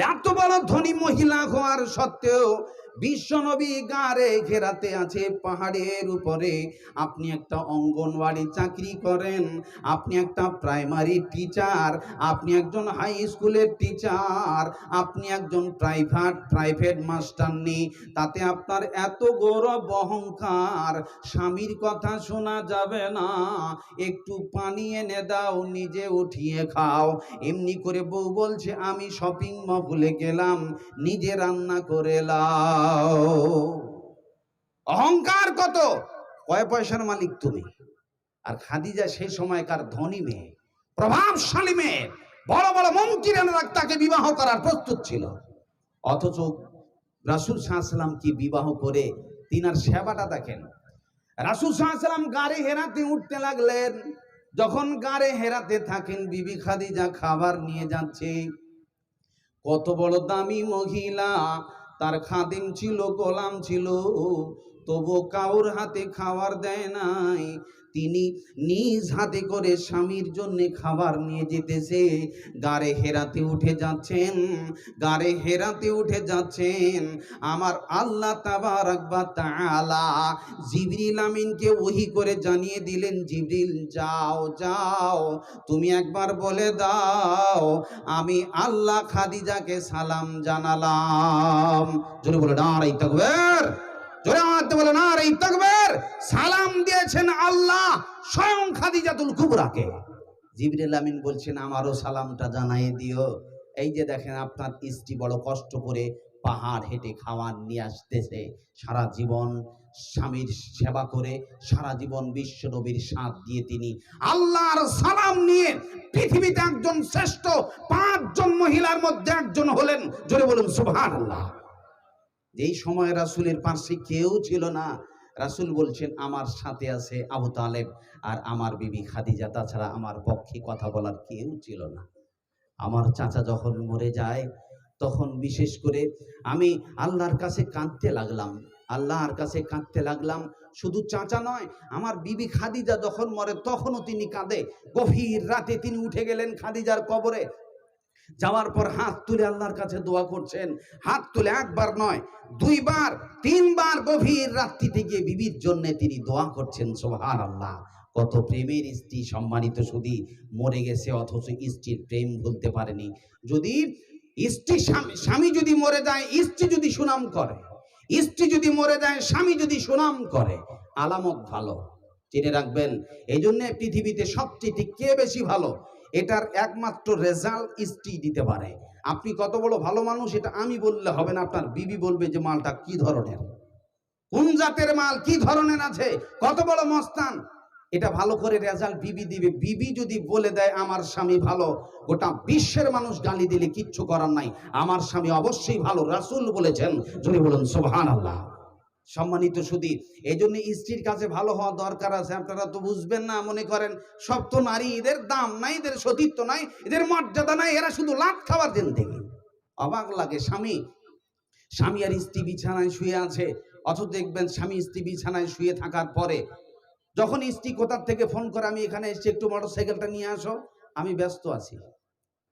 এত বড় ধনী মহিলা হওয়ার সত্ত্বেও বিশ্বনবী গারে ঘেরাতে আছে পাহাড়ের উপরে। আপনি একটা অঙ্গনওয়াড়ি চাকরি করেন, আপনি একটা প্রাইমারি টিচার, আপনি একজন হাই স্কুলের টিচার, আপনি একজন প্রাইভেট মাস্টার নেই, তাতে আপনার এত গৌরব অহংকার, স্বামীর কথা শোনা যাবে না, একটু পানি এনে দাও, নিজে উঠিয়ে খাও। এমনি করে বউ বলছে, আমি শপিং মলে গেলাম, নিজে রান্না করে লাও। অহংকার কত! কয় পয়সার মালিক তুমি? আর খাদিজা সেই সময়কার ধনী মেয়ে, প্রভাবশালী মেয়ে, বড় বড় মন্ত্রীরা তাকে বিবাহ করার প্রস্তুত ছিল। অথচ রাসূল সাল্লাল্লাহু আলাইহি ওয়াসাল্লাম কি বিবাহ করে তিনার সেবাটা দেখেন। রাসূল সাল্লাল্লাহু আলাইহি ওয়াসাল্লাম গাড়ি হেরাতে উঠতে লাগলেন। যখন গাড়ি হেরাতে থাকেন, বিবি খাদিজা খাবার নিয়ে যাচ্ছে। কত বড় দামি মহিলা, তার খাদিম ছিল, গোলাম ছিল, তবু কাউর হাতে খাবার দেয় নাই। তিনি নিজ হাতে করে স্বামীর জন্য খাবার নিয়ে যেতেছে। গাড়ে হেরাতে উঠে যাচ্ছেন, গাড়ে হেরাতে উঠে যাচ্ছেন। আমার আল্লাহ তাবারাক ওয়া তাআলা জিবরিল আমিনকে ওহী করে জানিয়ে দিলেন, জিবরিল যাও যাও, তুমি একবার বলে দাও আমি আল্লাহ খাদিজাকে সালাম জানালাম। জোরে বলে নারে তাকবীর, জোরে আওয়াজে বলে নারে তাকবীর। সালাম দিয়েছেন আল্লাহ স্বয়ং খাদিজাতুল কুবরাকে। জিবরিল আমিন বলছেন, আমারও সালামটা জানাই দিও। এই যে দেখেন, আপনার স্ত্রী বড় কষ্ট করে পাহাড় হেঁটে খাবার নিয়ে আসতেছে, সারা জীবন স্বামীর সেবা করে, সারা জীবন বিশ্ব নবীর সাথ দিয়ে তিনি আল্লাহর সালাম নিয়ে পৃথিবীতে একজন শ্রেষ্ঠ 5 জন মহিলার মধ্যে একজন হলেন। জোরে বলুন সুবহানাল্লাহ। যেই সময় রাসূলের পাশে কেউ ছিল না, রাসূল বলছেন, আমার সাথে আছে আবু তালেব আর আমার বিবি খাদিজা, তাছাড়া আমার পক্ষে কথা বলার কেউ ছিল না। আমার চাচা যখন মরে যায়, তখন বিশেষ করে আমি আল্লাহর কাছে কাঁদতে লাগলাম, আল্লাহর কাছে কাঁদতে লাগলাম। শুধু চাচা নয়, আমার বিবি খাদিজা যখন মরে তখনও তিনি কাঁদে। গভীর রাতে তিনি উঠে গেলেন খাদিজার কবরে, যাওয়ার পর হাত তুলে আল্লাহর কাছে দোয়া করছেন। হাত তুলে একবার নয়, 2 বার 3 বার গভীর রাত্রিতে গিয়ে বিবির জন্য তিনি দোয়া করছেন। সুবহানাল্লাহ। কত প্রেমের স্ত্রী, সম্মানিত সুধী, মরে গেছে অথচ স্ত্রীর প্রেম ভুলতে পারেনি। যদি স্ত্রী স্বামী যদি মরে যায়, স্ত্রী যদি সুনাম করে, স্ত্রী যদি মরে যায়, স্বামী যদি সুনাম করে, আলামত ভালো, জেনে রাখবেন। এই জন্য পৃথিবীতে সবচেয়ে কে বেশি ভালো, এটার একমাত্র রেজাল্ট স্ত্রী দিতে পারে। আপনি কত বড় ভালো মানুষ এটা আমি বললে হবে না, আপনার বিবি বলবে যে মালটা কি ধরনের, কোন জাতের মাল, কি ধরনের আছে, কত বড় মস্তান, এটা ভালো করে রেজাল্ট বিবি দিবে। বিবি যদি বলে দেয় আমার স্বামী ভালো, গোটা বিশ্বের মানুষ গালি দিলে কিচ্ছু করার নাই, আমার স্বামী অবশ্যই ভালো, রাসূল বলেছেন। যদি বলুন সুবহানাল্লাহ। সম্মানিত সুধী, এই জন্য স্ত্রীর কাছে ভালো হওয়া দরকার আছে। আপনারা তো বুঝবেন না, মনে করেন সব তো নারী, এদের দাম নাই, এদের সতীত্ব নাই, এদের মর্যাদা নাই, এরা শুধু লাট খাবার দেন থেকে। অবাক লাগে, স্বামী আর স্ত্রী বিছানায় শুয়ে আছে, অথচ দেখবেন স্বামী স্ত্রী বিছানায় শুয়ে থাকার পরে যখন স্ত্রী কোথার থেকে ফোন করে, আমি এখানে এসেছি, একটু মোটরসাইকেলটা নিয়ে আসো, আমি ব্যস্ত আছি।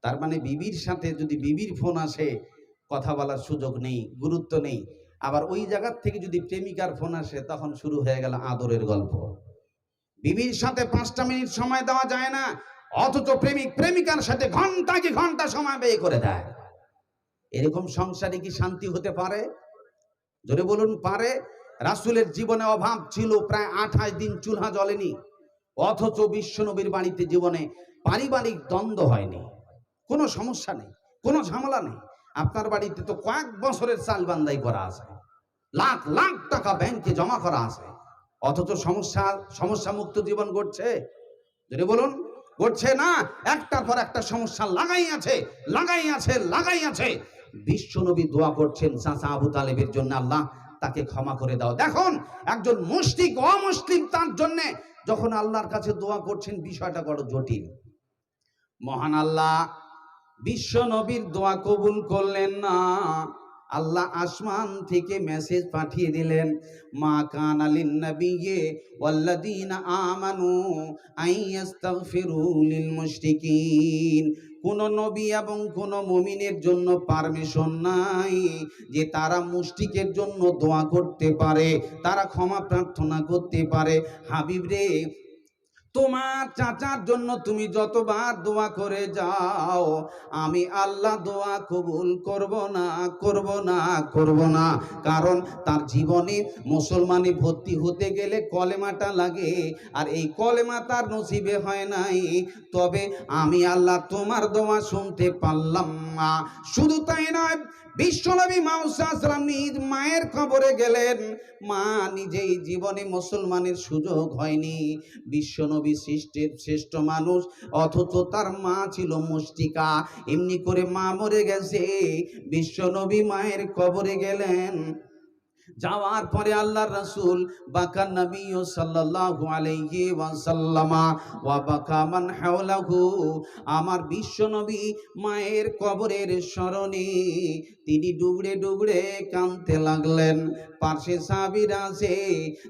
তার মানে বিবির সাথে যদি বিবির ফোন আসে, কথা বলার সুযোগ নেই, গুরুত্ব নেই। আবার ওই জায়গার থেকে যদি প্রেমিকার ফোন আসে তখন শুরু হয়ে গেল আদরের গল্প। বিবির সাথে 5টা মিনিট সময় দেওয়া যায় না, অথচ প্রেমিক প্রেমিকার সাথে ঘন্টা কি ঘন্টা সময় ব্যয় করে দেয়। এরকম সংসারে কি শান্তি হতে পারে? জোরে বলুন পারে? রাসূলের জীবনে অভাব ছিল, প্রায় 28 দিন চুলহা জ্বলেনি, অথচ বিশ্বনবীর বাড়িতে জীবনে পারিবারিক দ্বন্দ্ব হয়নি, কোনো সমস্যা নেই, কোনো ঝামেলা নেই। আপনার বাড়িতে তো কয়েক বছরের চাল বান্দাই করা আছে, লাখ লাখ টাকা ব্যাংকে জমা করা আছে, অথচ সমস্যা মুক্ত জীবন গড়ছে? যদি বলুন গড়ছে না, একটার পর একটা সমস্যা লাগাই আছে, লাগাই আছে, লাগাই আছে। বিশ্বনবী দোয়া করছেন চাচা আবু তালেবের জন্য, আল্লাহ তাকে ক্ষমা করে দাও। দেখুন একজন মুশরিক অমুসলিম তার জন্য যখন আল্লাহর কাছে দোয়া করছেন, বিষয়টা বড় জটিল। মহান আল্লাহ বিশ্ব নবীর দোয়া কবুল করলেন না। আল্লাহ আসমান থেকে মেসেজ পাঠিয়ে দিলেন, মা কানা লিন-নাবিয়্যি ওয়াল্লাযীনা আমানু আইয়াস্তাগফিরু লিল মুশরিকিন। কোন নবী এবং কোন মুমিনের জন্য পারমিশন নাই যে তারা মুশরিকের জন্য দোয়া করতে পারে, তারা ক্ষমা প্রার্থনা করতে পারে। হাবিব রে, তোমার চাচার জন্য তুমি যতবার দোয়া করে যাও, আমি আল্লাহ দোয়া কবুল করব না, করব না, করব না। কারণ তার জীবনে মুসলমানে ভর্তি হতে গেলে কলেমাটা লাগে, আর এই কলেমা তার নসিবে হয় নাই। তবে আমি আল্লাহ তোমার দোয়া শুনতে পারলাম না। শুধু তাই নয়, বিশ্বনবী মুহাম্মদ সাল্লাল্লাহু নিজ মায়ের কবরে গেলেন, মা নিজেই জীবনে মুসলমানের সুযোগ হয়নি। বিশ্বনবী সৃষ্টির শ্রেষ্ঠ মানুষ, অথচ তার মা ছিল মুশরিকা। এমনি করে মা মরে গেছে, বিশ্বনবী মায়ের কবরে গেলেন। যাওয়ার পরে আল্লাহর রাসূল বাকা নবী সাল্লাল্লাহু আলাইহি ওয়াসাল্লাম ওয়া বাকা মান হাওলাহু। আমার বিশ্বনবী মায়ের কবরের স্মরণে তিনি ডুগড়ে ডুগড়ে কাঁদতে লাগলেন। পাশে সাহাবীরা আছে,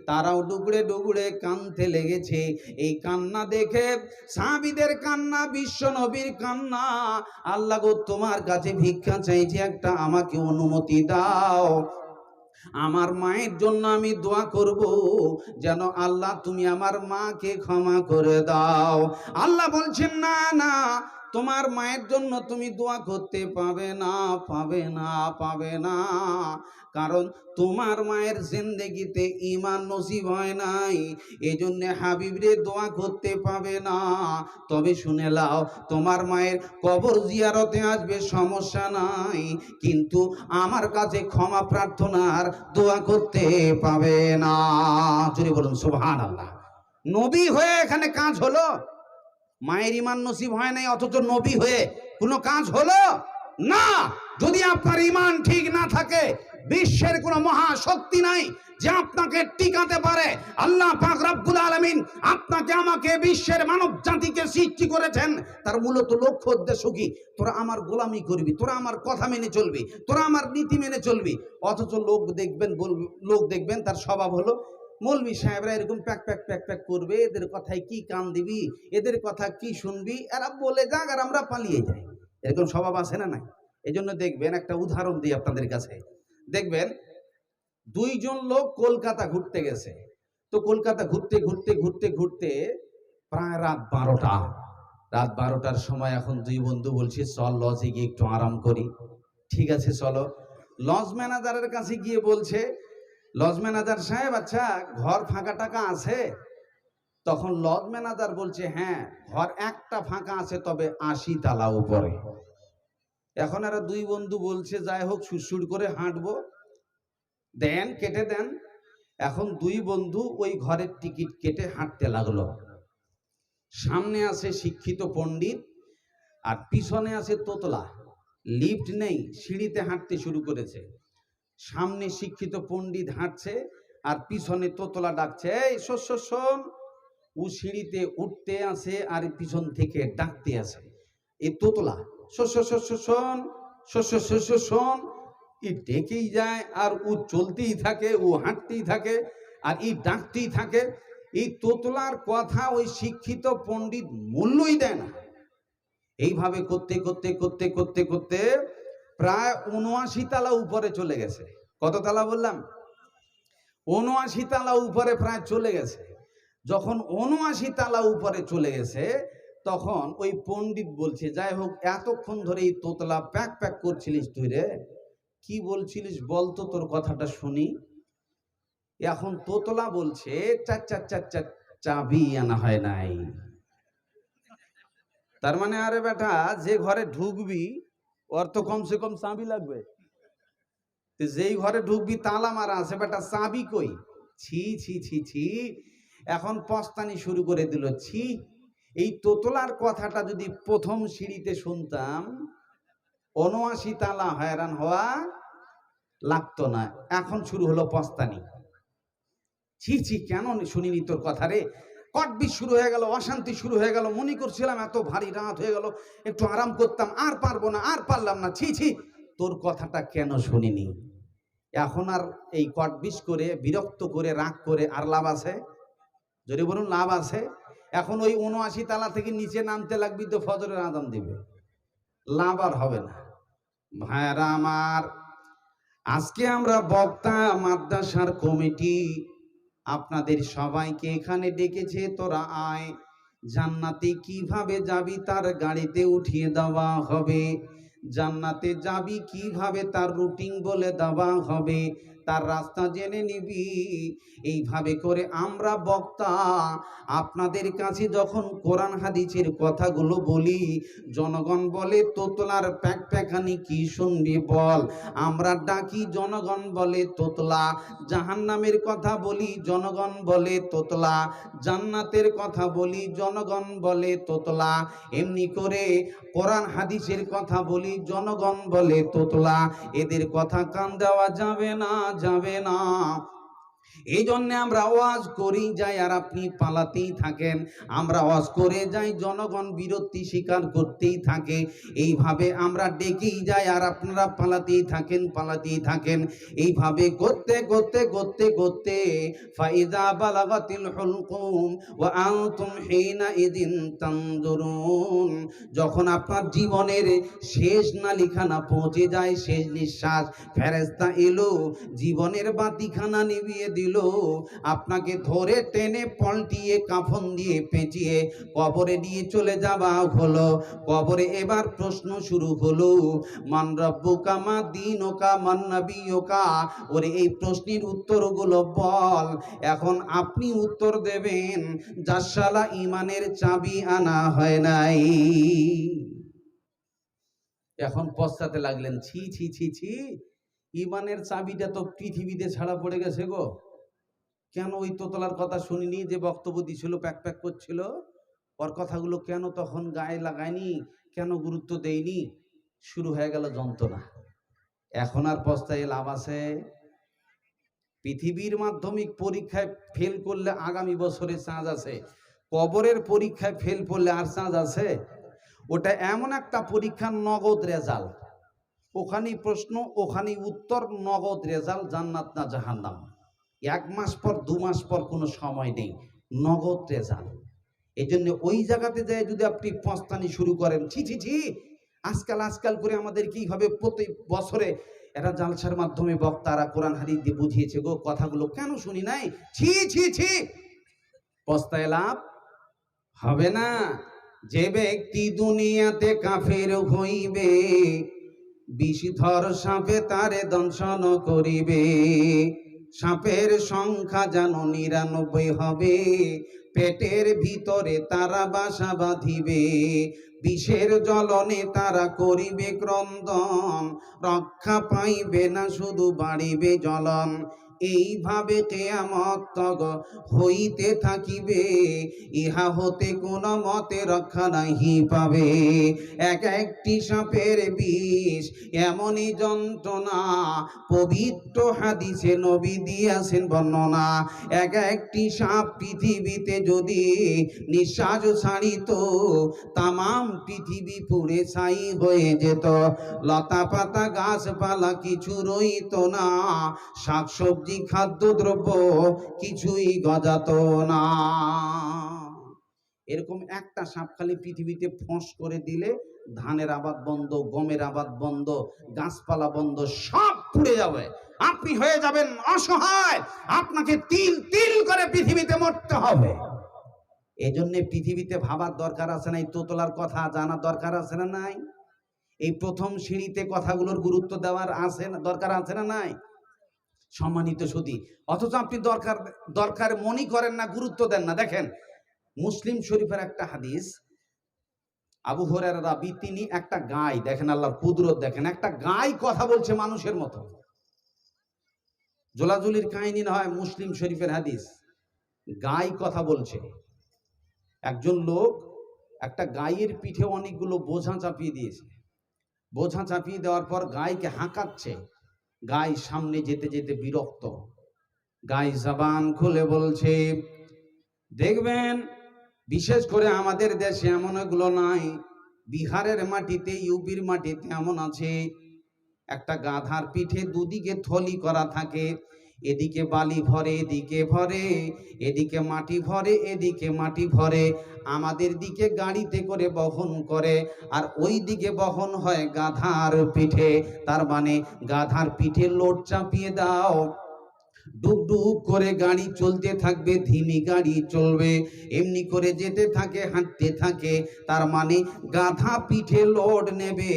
তারাও ডুগড়ে ডুগড়ে কাঁদতে লেগেছে। এই কান্না দেখে সাহাবীদের কান্না, বিশ্বনবীর কান্না, আল্লাহ গো তোমার কাছে ভিক্ষা চাইছি, একটা আমাকে অনুমতি দাও। আমার মায়ের জন্য আমি দোয়া করব, যেন আল্লাহ তুমি আমার মাকে ক্ষমা করে দাও। আল্লাহ বলছেন না না, তোমার মায়ের জন্য তুমি দোয়া করতে পাবে না, পাবে না, পাবে না। কারণ তোমার মায়ের জিন্দেগিতে ঈমান নসিব হয় নাই, এজন্য হাবিবরে দোয়া করতে পাবে না। তবে শুনে লাও, তোমার মায়ের কবর জিয়ারতে আসবে, সমস্যা নাই, কিন্তু আমার কাছে ক্ষমা প্রার্থনার দোয়া করতে পাবে না। জোরে বলুন সুবহানাল্লাহ। নবী হয়ে এখানে কাজ হলো? মায়ের ঈমান নসিব হয় নাই, অথচ নবী হয়ে কোনো কাজ হলো না। যদি আপনার ঈমান ঠিক না থাকে, বিশ্বের কোনো মহাশক্তি নাই যে আপনাকে টিকাতে পারে। আল্লাহ পাক রব্বুল আলামিন আপনাকে আমাকে বিশ্বের মানব জাতিকে সৃষ্টি করেছেন, তার মূলত লক্ষ্য উদ্দেশ্য কি? তোরা আমার গোলামি করবি, তোরা আমার কথা মেনে চলবি, তোরা আমার নীতি মেনে চলবি। অথচ লোক দেখবেন তার স্বভাব হলো, মৌলবী সাহেবরা এরকম প্যাক প্যাক প্যাক প্যাক করবে, এদের কথায় কি কান দিবি, এদের কথা কি শুনবি, এরা বলে যাক আর আমরা পালিয়ে যাই। এরকম স্বভাব আছে না নাই? এই জন্য দেখবেন, একটা উদাহরণ দিই আপনাদের কাছে। দেখবেন দুইজন লোক কলকাতা ঘুরতে গেছে, তো কলকাতা ঘুরতে ঘুরতে ঘুরতে ঘুরতে প্রায় রাত 12টা। রাত 12টার সময় এখন দুই বন্ধু বলছে চল লজে গিয়ে একটু আরাম করি। ঠিক আছে চলো। লজ ম্যানেজারের কাছে গিয়ে বলছে, লজ ম্যানেজার সাহেব আচ্ছা ঘর ফাঁকা টাকা আছে? তখন লজ ম্যানেজার বলছে হ্যাঁ ঘর একটা ফাঁকা আছে, তবে 80 তালা উপরে। এখন এরা দুই বন্ধু বলছে যাই হোক সুরসুর করে হাঁটবো, দেন কেটে দেন। এখন দুই বন্ধু ওই ঘরের টিকিট কেটে হাঁটতে লাগলো। সামনে আছে শিক্ষিত পণ্ডিত, আর পিছনে আছে তোতলা। লিফট নেই, সিঁড়িতে হাঁটতে শুরু করেছে। সামনে শিক্ষিত পণ্ডিত হাঁটছে, আর পিছনে তোতলা ডাকছে, এই শোন। ও সিঁড়িতে উঠতে আছে আর পিছন থেকে ডাকতে আছে, এই তোতলা শোন। ই ডেকেই যায় আর ও চলতেই থাকে, ও হাঁটতেই থাকে, আর ই ডাকতেই থাকে। এই তোতলার কথা ওই শিক্ষিত পণ্ডিত মূল্যই দেয় না। এইভাবে করতে করতে করতে করতে করতে প্রায় 79 তালা উপরে চলে গেছে। কত তালা বললাম? ৭৯ তালা উপরে প্রায় চলে গেছে। যখন ৭৯ তালা উপরে চলে গেছে তখন ওই পণ্ডিত বলছে, যাই হোক এতক্ষণ ধরে এই তোতলা প্যাক প্যাক করছিলিস তুই রে, কি বলছিলিস বলতো, তোর কথাটা শুনি। এখন তোতলা বলছে চার চার চার চার চাবি আনা হয় নাই। তার মানে আরে বেটা, যে ঘরে ঢুকবি ওর তো কমসে কম চাবি লাগবে, যেই ঘরে ঢুকবি তালা মারা আছে, বেটা চাবি কই? ছি ছি ছি ছি। এখন পস্তানি শুরু করে দিল। ছি, এই তোতলার কথাটা যদি প্রথম সিঁড়িতে শুনতাম ৭৯ তালা হয়রান হওয়া লাগতো না। এখন শুরু হলো পস্তানি। ছি ছি, কেন শুনিনি তোর কথা রে। কটবিট শুরু হয়ে গেল, অশান্তি শুরু হয়ে গেল। মনে করছিলাম এত ভারী রাত হয়ে গেল, একটু আরাম করতাম, আর পারবো না, আর পারলাম না। ছি ছি, তোর কথাটা কেন শুনিনি। এখন আর এই কটবিট করে, বিরক্ত করে, রাগ করে আর লাভ আছে? যদি বলুন লাভ আছে? এখন ওই ৭৯ তালা থেকে নিচে নামতে লাগবি তো ফজরের আযান দিবে, লাভ আর হবে না। ভাইরা আমার, আজকে আমরা বক্তা মাদ্রাসার কমিটি আপনাদের সবাইকে এখানে ডেকেছে, তোরা আয়। জান্নাতে কিভাবে যাবি তার গাড়িতে উঠিয়ে দেওয়া হবে, জান্নাতে যাবি কিভাবে তার রুটিন বলে দেওয়া হবে, তার রাস্তা জেনে নিবি। এইভাবে করে আমরা বক্তা আপনাদের কাছে যখন কোরআন হাদিসের কথাগুলো বলি, জনগণ বলে তোতলার প্যাক প্যাকানি কি শুনবি বল। আমরা ডাকি, জনগণ বলে তোতলা। জাহান্নামের কথা বলি, জনগণ বলে তোতলা। জান্নাতের কথা বলি, জনগণ বলে তোতলা। এমনি করে কোরআন হাদিসের কথা বলি, জনগণ বলে তোতলা। এদের কথা কান দেওয়া যাবে না, যাবে না। এই জন্য আমরা ওয়াজ করি যাই আর আপনি পালাতেই থাকেন, আমরা ওয়াজ করে যাই, জনগণ বিরক্তি স্বীকার করতেই থাকে। এইভাবে আমরা ডেকেই যাই আর আপনারা পালাতেই থাকেন, পালাতেই থাকেন। এইভাবে করতে করতে করতে করতে ফাইজা বালাগাতিল হুলকুম ওয়া আনতুম হিনা ইদিন তানজুরুন, যখন আপনার জীবনের শেষ নালিখানা পৌঁছে যায়, শেষ নিঃশ্বাস, ফেরেশতা এলো, জীবনের বাতিখানা নিভিয়ে দিল, আপনাকে ধরে টেনে পল্টিয়ে কাফন দিয়ে পেঁচিয়ে কবরে নিয়ে চলে যাওয়া হলো। কবরে এবার প্রশ্ন শুরু হলো, মান রব্বুকা মা দীনুকা মান নাবিয়ুকা। ওরে এই প্রশ্নের উত্তরগুলো বল। এখন আপনি উত্তর দেবেন, যার শালা ঈমানের চাবি আনা হয় নাই। এখন পশ্চাতে লাগলেন, ছি ছি ছি ছি, ঈমানের চাবিটা তো পৃথিবীতে ছাড়া পড়ে গেছে গো। কেন ওই তোতলার কথা শুনিনি, যে বক্তব্য দিছিল প্যাক প্যাক করছিল, ওর কথাগুলো কেন তখন গায়ে লাগায়নি, কেন গুরুত্ব দেয়নি? শুরু হয়ে গেল যন্ত্রণা। এখন আর পস্তায় লাভ আছে? পৃথিবীর মাধ্যমিক পরীক্ষায় ফেল করলে আগামী বছরে চান্স আছে, কবরের পরীক্ষায় ফেল করলে আর চান্স আছে? ওটা এমন একটা পরীক্ষা, নগদ রেজাল্ট, ওখানেই প্রশ্ন, ওখানেই উত্তর, নগদ রেজাল্ট, জান্নাত না জাহান্নাম। 1 মাস পর 2 মাস পর কোনো সময় নেই, নগদ রেজাল্ট। এই জন্য ওই জায়গাতে যায় যদি আপনি পস্তানি শুরু করেন, ছি ছি ছি, আজকাল করে আমাদের কিভাবে প্রতি বছরে এরা জালসার মাধ্যমে বক্তারা কোরআন হাদিস দিয়ে বুঝিয়েছে গো, কথাগুলো কেন শুনি নাই? ছি ছি ছি, পস্তায় লাভ হবে না। যে ব্যক্তি দুনিয়াতে কাফের হইবে, বিষধর সাপে তারে দংশন করিবে। সাপের সংখ্যা যেন ৯৯ হবে, পেটের ভিতরে তারা বাসা বাঁধিবে। বিষের জ্বলনে তারা করিবে ক্রন্দন, রক্ষা পাইবে না শুধু বাড়িবে জ্বলন। এইভাবে কিয়ামত তক হইতে থাকিবে, ইহা হতে কোন মতে রক্ষা নাহি পাবে। এক একটি সাপের বিষ এমনই যন্ত্রণা, পবিত্র হাদিসে নবী দিয়েছেন বর্ণনা। এক একটি সাপ পৃথিবীতে যদি নিঃশ্বাস ছাড়িত, তামাম পৃথিবী পুড়ে ছাই হয়ে যেত। লতা পাতা গাছপালা কিছু রইত না, শাকসবজি খাদ্যদ্রব্য কিছুই গজাত না। এরকম একটা সাপ খালি পৃথিবীতে ফোঁস করে দিলে ধানের আবাদ বন্ধ, গমের আবাদ বন্ধ, গাছপালা বন্ধ, সব পুড়ে যাবে। আপনি হয়ে যাবেন অসহায়, আপনাকে তিল তিল করে পৃথিবীতে মরতে হবে। এই জন্য পৃথিবীতে ভাবার দরকার আছে না, এই তোতলার কথা জানার দরকার আছে না নাই? এই প্রথম সিঁড়িতে কথাগুলোর গুরুত্ব দেওয়ার আছে না, দরকার আছে না নাই? সম্মানিত সুধী, অথচ আপনি দরকার মনে করেন না, গুরুত্ব দেন না। দেখেন মুসলিম শরীফের একটা হাদিস, আবু হুরায়রা রাবি, তিনি একটা গাই, দেখেন আল্লাহর কুদরত, দেখেন একটা গাই কথা বলছে মানুষের মতো। জোলাজুলির কাহিনী নয়, মুসলিম শরীফের হাদিস, গাই কথা বলছে। একজন লোক একটা গাইয়ের পিঠে অনেকগুলো বোঝা চাপিয়ে দিয়েছে। বোঝা চাপিয়ে দেওয়ার পর গাইকে হাঁকাচ্ছে। গাই সামনে যেতে যেতে বিরক্ত। গাই জবান খুলে বলছে, দেখবেন বিশেষ করে আমাদের দেশে এমন এগুলো নাই, বিহারের মাটিতে, ইউপির মাটিতে এমন আছে, একটা গাধার পিঠে দুদিকে থলি করা থাকে, এদিকে বালি ভরে, এদিকে ভরে, এদিকে মাটি ভরে, এদিকে মাটি ভরে, আমাদের দিকে গাড়িতে করে বহন করে, আর ওই দিকে বহন হয় গাধার পিঠে। তার মানে গাধার পিঠে লোড চাপিয়ে দাও, ডুবডুব করে গাড়ি চলতে থাকবে, ধিমি গাড়ি চলবে, এমনি করে যেতে থাকে, হাঁটতে থাকে। তার মানে গাধা পিঠে লোড নেবে,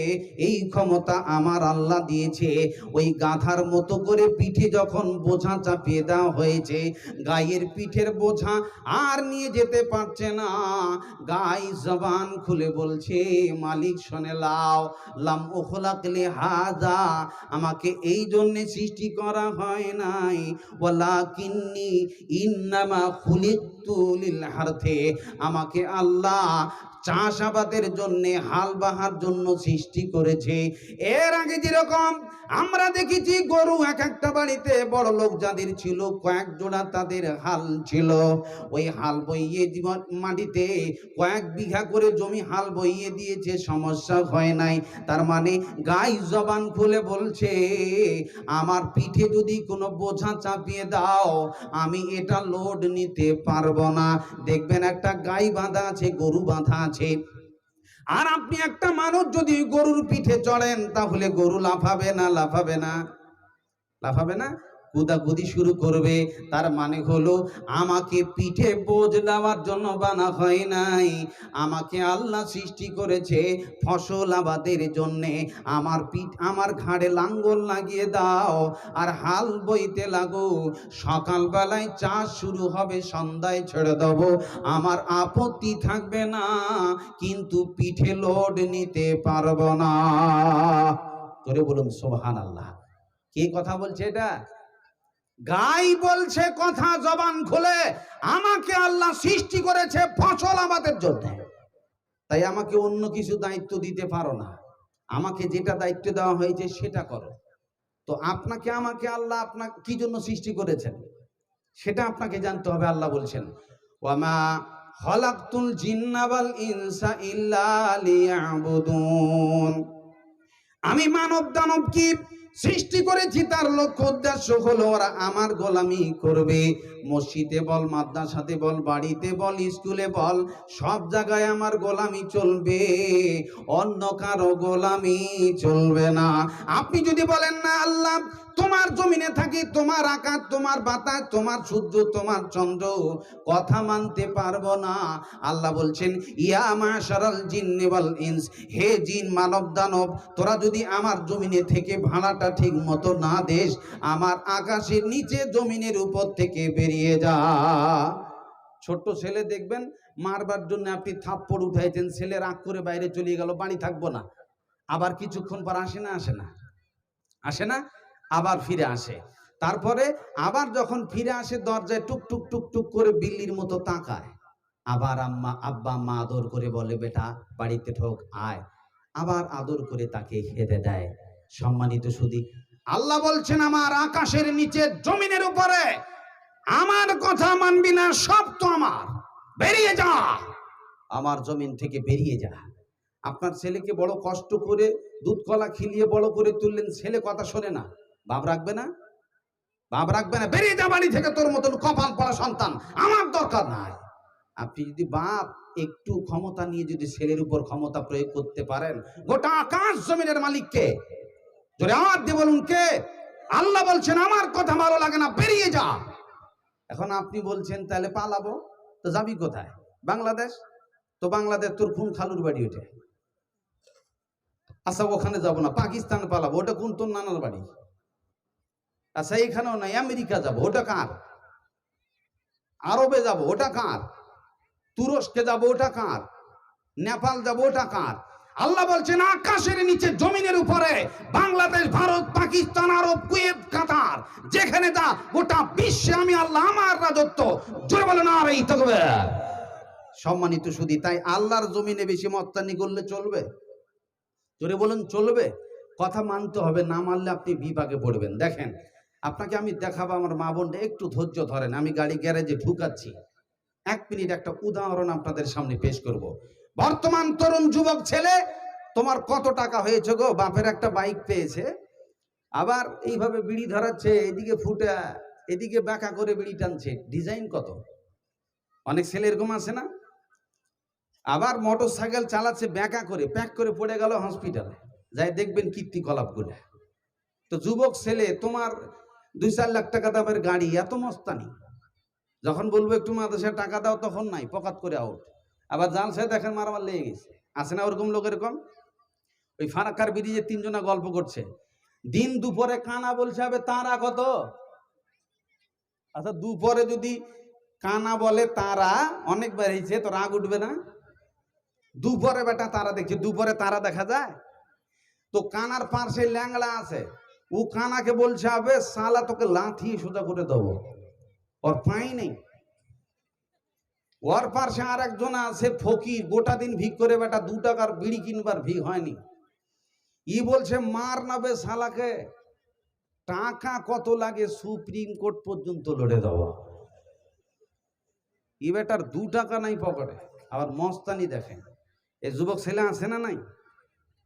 এই ক্ষমতা আমার আল্লাহ দিয়েছে। ওই গাধার মতো করে পিঠে যখন বোঝা চাপিয়ে দেওয়া হয়েছে, গায়ের পিঠের বোঝা আর নিয়ে যেতে পারছে না। গাই জবান খুলে বলছে, মালিক শোনে লাও, লাম ওখলাকলে হাজা, আমাকে এই জন্যে সৃষ্টি করা হয় নাই, ওয়ালাকিন্নি ইন্নামা খুলিকতু লিল হারথে, আমাকে আল্লাহ চাষাবাদের জন্য, হাল বাহার জন্য সৃষ্টি করেছে। এর আগে যেরকম আমরা দেখেছি গরু এক একটা বাড়িতে বড় লোক যাদের ছিল, কয়েক জোড়া তাদের হাল ছিল, ওই হাল বইয়ে মাটিতে কয়েক বিঘা করে জমি হাল বইয়ে দিয়েছে, সমস্যা হয় নাই। তার মানে গাই জবান খুলে বলছে, আমার পিঠে যদি কোনো বোঝা চাপিয়ে দাও, আমি এটা লোড নিতে পারবো না। দেখবেন একটা গাই বাঁধা আছে, গরু বাঁধা আছে, আর আপনি একটা মানুষ যদি গরুর পিঠে চড়েন, তাহলে গরু লাফাবে না? লাফাবে না? লাফাবে না? কুদাকুদি শুরু করবে। তার মানে হলো আমাকে পিঠে বোঝ দেওয়ার জন্য বানা হয় নাই, আমাকে আল্লাহ সৃষ্টি করেছে ফসল আবাদের জন্যে। আমার ঘাড়ে লাঙ্গল লাগিয়ে দাও আর হাল বইতে লাগো, সকালবেলায় চাষ শুরু হবে, সন্ধ্যায় ছেড়ে দেব, আমার আপত্তি থাকবে না, কিন্তু পিঠে লোড নিতে পারবো না। করে বলুন সুবহানাল্লাহ। কে কথা বলছে এটা? গাই বলছে কথা জবান খুলে, আমাকে আল্লাহ সৃষ্টি করেছে ফসল আবাদের জন্য, তাই আমাকে অন্য কিছু দায়িত্ব দিতে পারো না, আমাকে যেটা দায়িত্ব দেওয়া হয়েছে সেটা করো। তো আপনাকে আমাকে আল্লাহ আপনাকে কি জন্য সৃষ্টি করেছেন সেটা আপনাকে জানতে হবে। আল্লাহ বলছেন, ওয়ামা খালাকতুল জিন্না ওয়াল ইনসা ইল্লা লিয়াবুদুন, আমি মানব দানব কি সৃষ্টি করেছি, তার লক্ষ্য উদ্দেশ্য হলো ওরা আমার গোলামি করবে। মসজিদে বল, মাদ্রাসাতে বল, বাড়িতে বল, স্কুলে বল, সব জায়গায় আমার গোলামি চলবে, অন্য কারো গোলামি চলবে না। আপনি যদি বলেন না আল্লাহ তোমার জমিনে থাকি, তোমার আকাশ, তোমার বাতাস, তোমার সূর্য, তোমার চন্দ্র, কথা মানতে পারবো না। আল্লাহ বলছেন, ইয়া মাশারাল জিন্নি ওয়াল ইনস, হে জিন মানব দানব, তোরা যদি আমার জমিনে থেকে ভাড়াটা ঠিক মতো না দেস, আমার আকাশের নিচে জমিনের উপর থেকে বেরিয়ে যা। ছোট্ট ছেলে দেখবেন মারবার জন্য আপনি থাপ্পড় উঠাইছেন, ছেলে রাগ করে বাইরে চলে গেল, বাড়ি থাকবো না, আবার কিছুক্ষণ পর আসে না? আসে না? আসে না? আবার ফিরে আসে। তারপরে আবার যখন ফিরে আসে, দরজায় টুক টুক টুক টুক করে বিল্লির মতো তাকায়, আবার আব্বা আম্মা আদর করে বলে, বেটা বাড়িতে ঢোক, আয়, আবার আদর করে তাকে খেতে দেয়। সম্মানিত সুধী, আল্লাহ বলছেন, আমার আকাশের নিচে জমিনের উপরে আমার কথা মানবি না, সব তো আমার, বেরিয়ে যা, আমার জমিন থেকে বেরিয়ে যা। আপনার ছেলেকে বড় কষ্ট করে দুধ কলা খিলিয়ে বড় করে তুললেন, ছেলে কথা শোনে না, ভাব রাখবে না? ভাব রাখবে না? বেরিয়ে যা বাড়ি থেকে, তোর মতন কপাল পড়া সন্তান আমার দরকার নাই। আপনি যদি বাপ একটু ক্ষমতা নিয়ে যদি ছেলের উপর ক্ষমতা প্রয়োগ করতে পারেন, গোটা আকাশ জমিনের মালিক কে? জোরে আওয়াজ দিয়ে বলুন কে? আল্লাহ বলছেন আমার কথা ভালো লাগে না, বেরিয়ে যা। এখন আপনি বলছেন তাহলে পালাবো, তো যাবি কোথায়? বাংলাদেশ। তো বাংলাদেশ তোর কোন খালুর বাড়ি ওঠে? আচ্ছা ওখানে যাব না, পাকিস্তান পালাবো, ওটা কোন তোর নানার বাড়ি? আচ্ছা এখানেও নাই, আমেরিকা যাব, ওটা কার? আরবে যাব, ওটা কার? তুরস্কে যাব, ওটা কার? নেপাল যাব, ওটা কার? আল্লাহ বলছেন আকাশের নিচে জমিনের উপরে বাংলাদেশ, ভারত, পাকিস্তান, আরব, কুয়েত, কাতার, যেখানে যা গোটা বিশ্বে আমি আল্লাহ আমার রাজত্ব। জোরে বলেন আর এই তাকবীর। সম্মানিত সুধী, তাই আল্লাহর জমিনে বেশি মস্তানি করলে চলবে? জোরে বলেন চলবে? কথা মানতে হবে, না মানলে আপনি বিপাকে পড়বেন। দেখেন আপনাকে আমি দেখাবো, আমার মা বোনটা একটু ধৈর্য ধরেন, আমি গাড়ি গ্যারেজে ঢুকাচ্ছি। 1 মিনিট একটা উদাহরণ আপনাদের সামনে পেশ করব। বর্তমান তরুণ যুবক ছেলে, তোমার কত টাকা হয়েছে গো? বাপের একটা বাইক পেয়েছে, আবার এইভাবে বিড়ি ধরাচ্ছে, এদিকে ফুটা এদিকে বাঁকা করে বিড়ি টানছে, ডিজাইন কত! অনেক ছেলে এরকম আছে না? আবার মোটর সাইকেল চালাচ্ছে ব্যাকা করে, প্যাক করে পড়ে গেল হসপিটালে, যাই দেখবেন কীর্তিকলাপ গুলা। তো যুবক ছেলে, তোমার 2-4 লাখ টাকা দামের গাড়ি, এত মস্তানি, যখন বলবো একটু মাদ্রাসায় টাকা দাও তখন নাই, পকাত করে আউট। আবার জালসে দেখেন মারামার লেগে গেছে, আছে না ওরকম লোক? এরকম ওই ফারাক্কার ব্রিজে 3 জনা গল্প করছে, দিন দুপুরে কানা বলছে হবে তারা কত। আচ্ছা দুপুরে যদি কানা বলে তারা অনেকবার হয়েছে, তো রাগ উঠবে না? দুপুরে বেটা তারা দেখছে, দুপুরে তারা দেখা যায়? তো কানার পাশে ল্যাংড়া আছে, ও কানাকে বলছে হবে সালা তোকে লাথি সোজা করে দেবো, ওর পাই নেই। ওর পাশে আর একজন আছে ফকির, গোটা দিন ভিক করে বেটা 2 টাকার বিড়ি কিনবার ভিক হয়নি, ই বলছে মার নাবে শালাকে, টাকা কত লাগে সুপ্রিম কোর্ট পর্যন্ত লড়ে দেওয়া। ই বেটার 2 টাকা নাই পকেটে, আবার মস্তানি দেখেন। এই যুবক ছেলে আছে না নাই?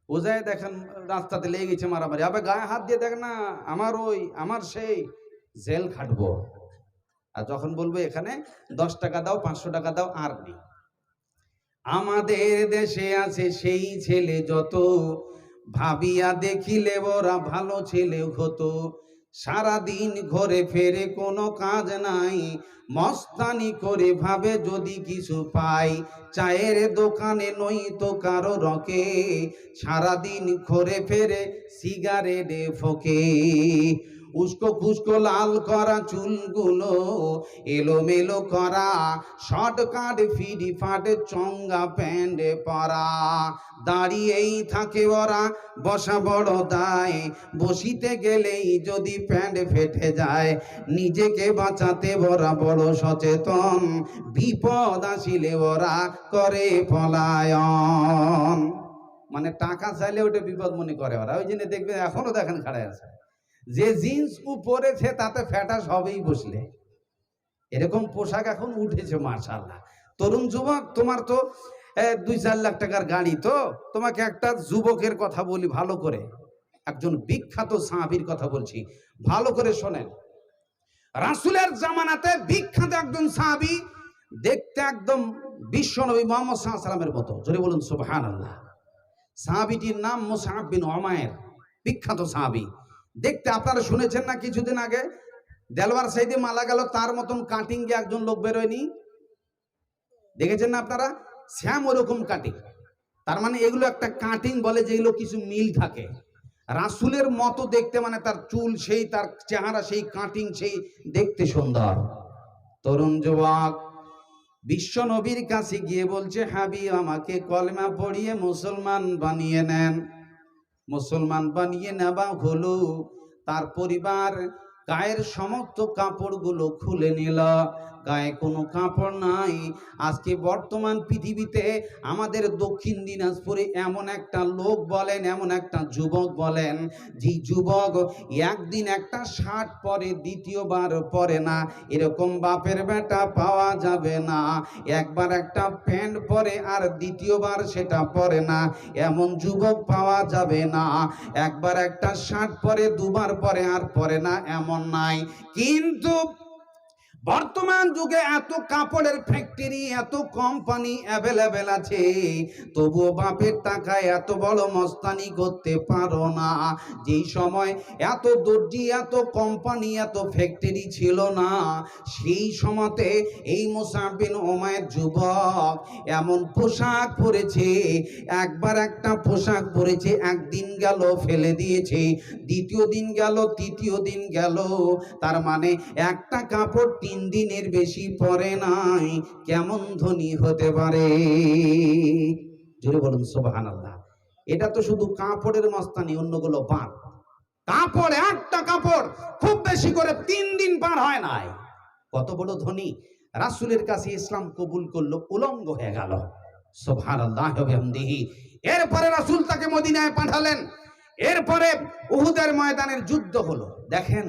ও যায় দেখেন রাস্তাতে লেগে গেছে মারামারি, আবার গায়ে হাত দিয়ে দেখ না আমার ওই আমার সেই, জেল খাটবো। আর যখন বলবো এখানে 10 টাকা দাও, 500 টাকা দাও, আর নেই। আমাদের দেশে আছে সেই ছেলে যত, ভাবিয়া দেখিলে ওরা ভালো ছেলে হতো। সারাদিন ঘরে ফেরে কোনো কাজ নাই, মস্তানি করে ভাবে যদি কিছু পাই, চায়ের দোকানে নই তো কারো রকে, সারাদিন ঘরে ফেরে সিগারেটে ফোকে। উস্কো খুস্কো লাল করা চুলগুলো এলোমেলো করা, শর্টকাট ফিডি ফাটে চঙ্গা প্যান্ডে পরা, দাঁড়িয়েই থাকে ওরা বসা বড় দায়, বসিতে গেলেই যদি প্যান্ট ফেটে যায়, নিজেকে বাঁচাতে ওরা বড় সচেতন, বিপদ আসিলে ওরা করে পলায়ন। মানে টাকা চাইলে ওটা বিপদ মনে করে ওরা, ওই জন্য দেখবে এখনো দেখেন খাড়ায় আছে, যে জিন্স পরেছে তাতে ফ্যাটাস হবেই বসলে, এরকম পোশাক এখন উঠেছে মাশাআল্লাহ। তরুণ যুবক, তোমার তো 2-4 লাখ টাকার গাড়ি, তো তোমাকে একটা যুবকের কথা বলি ভালো করে, একজন বিখ্যাত সাহাবীর কথা বলছি, ভালো করে শোনেন। রাসূলের জামানাতে বিখ্যাত একজন সাহাবী, দেখতে একদম বিশ্বনবী মুহাম্মদ সাল্লাল্লাহু আলাইহি ওয়াসাল্লামের মতো, জোরে বলুন সুবহানাল্লাহ। সাহাবীটির নাম মুসআব বিন উমাইর, বিখ্যাত সাহাবী। দেখতে আপনারা শুনেছেন না কিছুদিন আগে দেলওয়ার সাইদে মারা গেল, তার মতন কাটিং এ একজন লোক বেরোয়নি, দেখেছেন না আপনারা? শ্যাম ওরকম কাটিং, তার মানে এগুলো একটা কাটিং বলে, যেগুলো কিছু মিল থাকে। রাসূলের মতো দেখতে, মানে তার চুল সেই, তার চেহারা সেই, কাটিং সেই, দেখতে সুন্দর। তরুণ যুবক বিশ্ব নবীর কাছে গিয়ে বলছে, হাবিব আমাকে কলেমা পড়িয়ে মুসলমান বানিয়ে নেন। মুসলমান বানিয়ে নেওয়া হলো, তার পরিবার গায়ের সমস্ত কাপড়গুলো খুলে নিল, গায়ে কোনো কাপড় নাই। আজকে বর্তমান পৃথিবীতে আমাদের দক্ষিণ দিনাজপুরে এমন একটা লোক বলেন, এমন একটা যুবক বলেন, যে যুবক একদিন একটা শার্ট পরে, দ্বিতীয়বার পরে না, এরকম বাপের বেটা পাওয়া যাবে না। একবার একটা প্যান্ট পরে আর দ্বিতীয়বার সেটা পরে না, এমন যুবক পাওয়া যাবে না। একবার একটা শার্ট পরে, দুবার পরে আর পরে না, এমন নাই। কিন্তু বর্তমান যুগে এত কাপড়ের ফ্যাক্টরি, এত কোম্পানি অ্যাভেলেবেল আছে, তবুও বাপের টাকায় এত বড় মস্তানি করতে পারো না। যেই সময় এত দর্জি, এত কোম্পানি, এত ফ্যাক্টরি ছিল না, সেই সময়তে এই মুসআব বিন উমাইর যুবক এমন পোশাক পরেছে, একবার একটা পোশাক পরেছে, একদিন গেল ফেলে দিয়েছে, দ্বিতীয় দিন গেল, তৃতীয় দিন গেল, তার মানে একটা কাপড় 3 দিনের বেশি পরে নাই। কেমন ধনী হতে পারে? জোরে বলুন সুবহানাল্লাহ। এটা তো শুধু কাপড়ের মস্তানি, অন্যগুলো বাদ। কাপড়, একটা কাপড় খুব বেশি করে 3 দিন পার হয় নাই। কত বড় ধনী! রাসূলের কাছে ইসলাম কবুল করলো, উলঙ্গ হয়ে গেল। সুবহানাল্লাহি ওয়া বিহামদিহি। এরপরে রাসূল তাকে মদিনায় পাঠালেন। এরপরে উহুদের ময়দানের যুদ্ধ হলো। দেখেন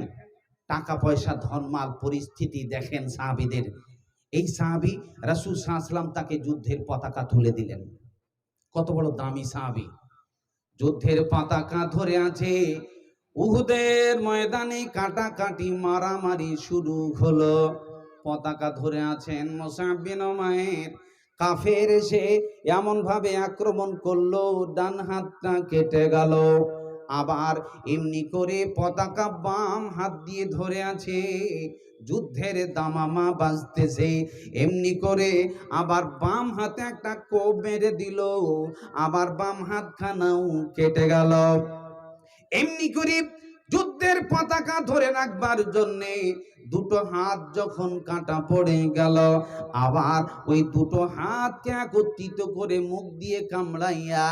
টাকা পয়সা, ধনমাল, পরিস্থিতি দেখেন সাহাবীদের। এই সাহাবী রাসূল সাল্লাল্লাহু আলাইহি ওয়াসাল্লাম তাকে যুদ্ধের পতাকা তুলে দিলেন। কত বড় দামি সাহাবী! যুদ্ধের পতাকা ধরে আছে। উহুদের ময়দানে কাটাকাটি, মারামারি শুরু হলো। পতাকা ধরে আছেন মুসআব বিন উমাইর। কাফের এসে এমন ভাবে আক্রমণ করলো, ডান হাতটা কেটে গেল। আবার এমনি করে পতাকা বাম হাত দিয়ে ধরে আছে, যুদ্ধের দামামা বাজতেছে। এমনি করে আবার বাম হাতে একটা কোপ মেরে দিল, আবার বাম হাতখানাও কেটে গেল। এমনি করে যুদ্ধের পতাকা ধরে রাখবার জন্যে দুটো হাত যখন কাটা পড়ে গেল, আবার ওই দুটো হাতকে একত্রিত করে মুখ দিয়ে কামড়াইয়া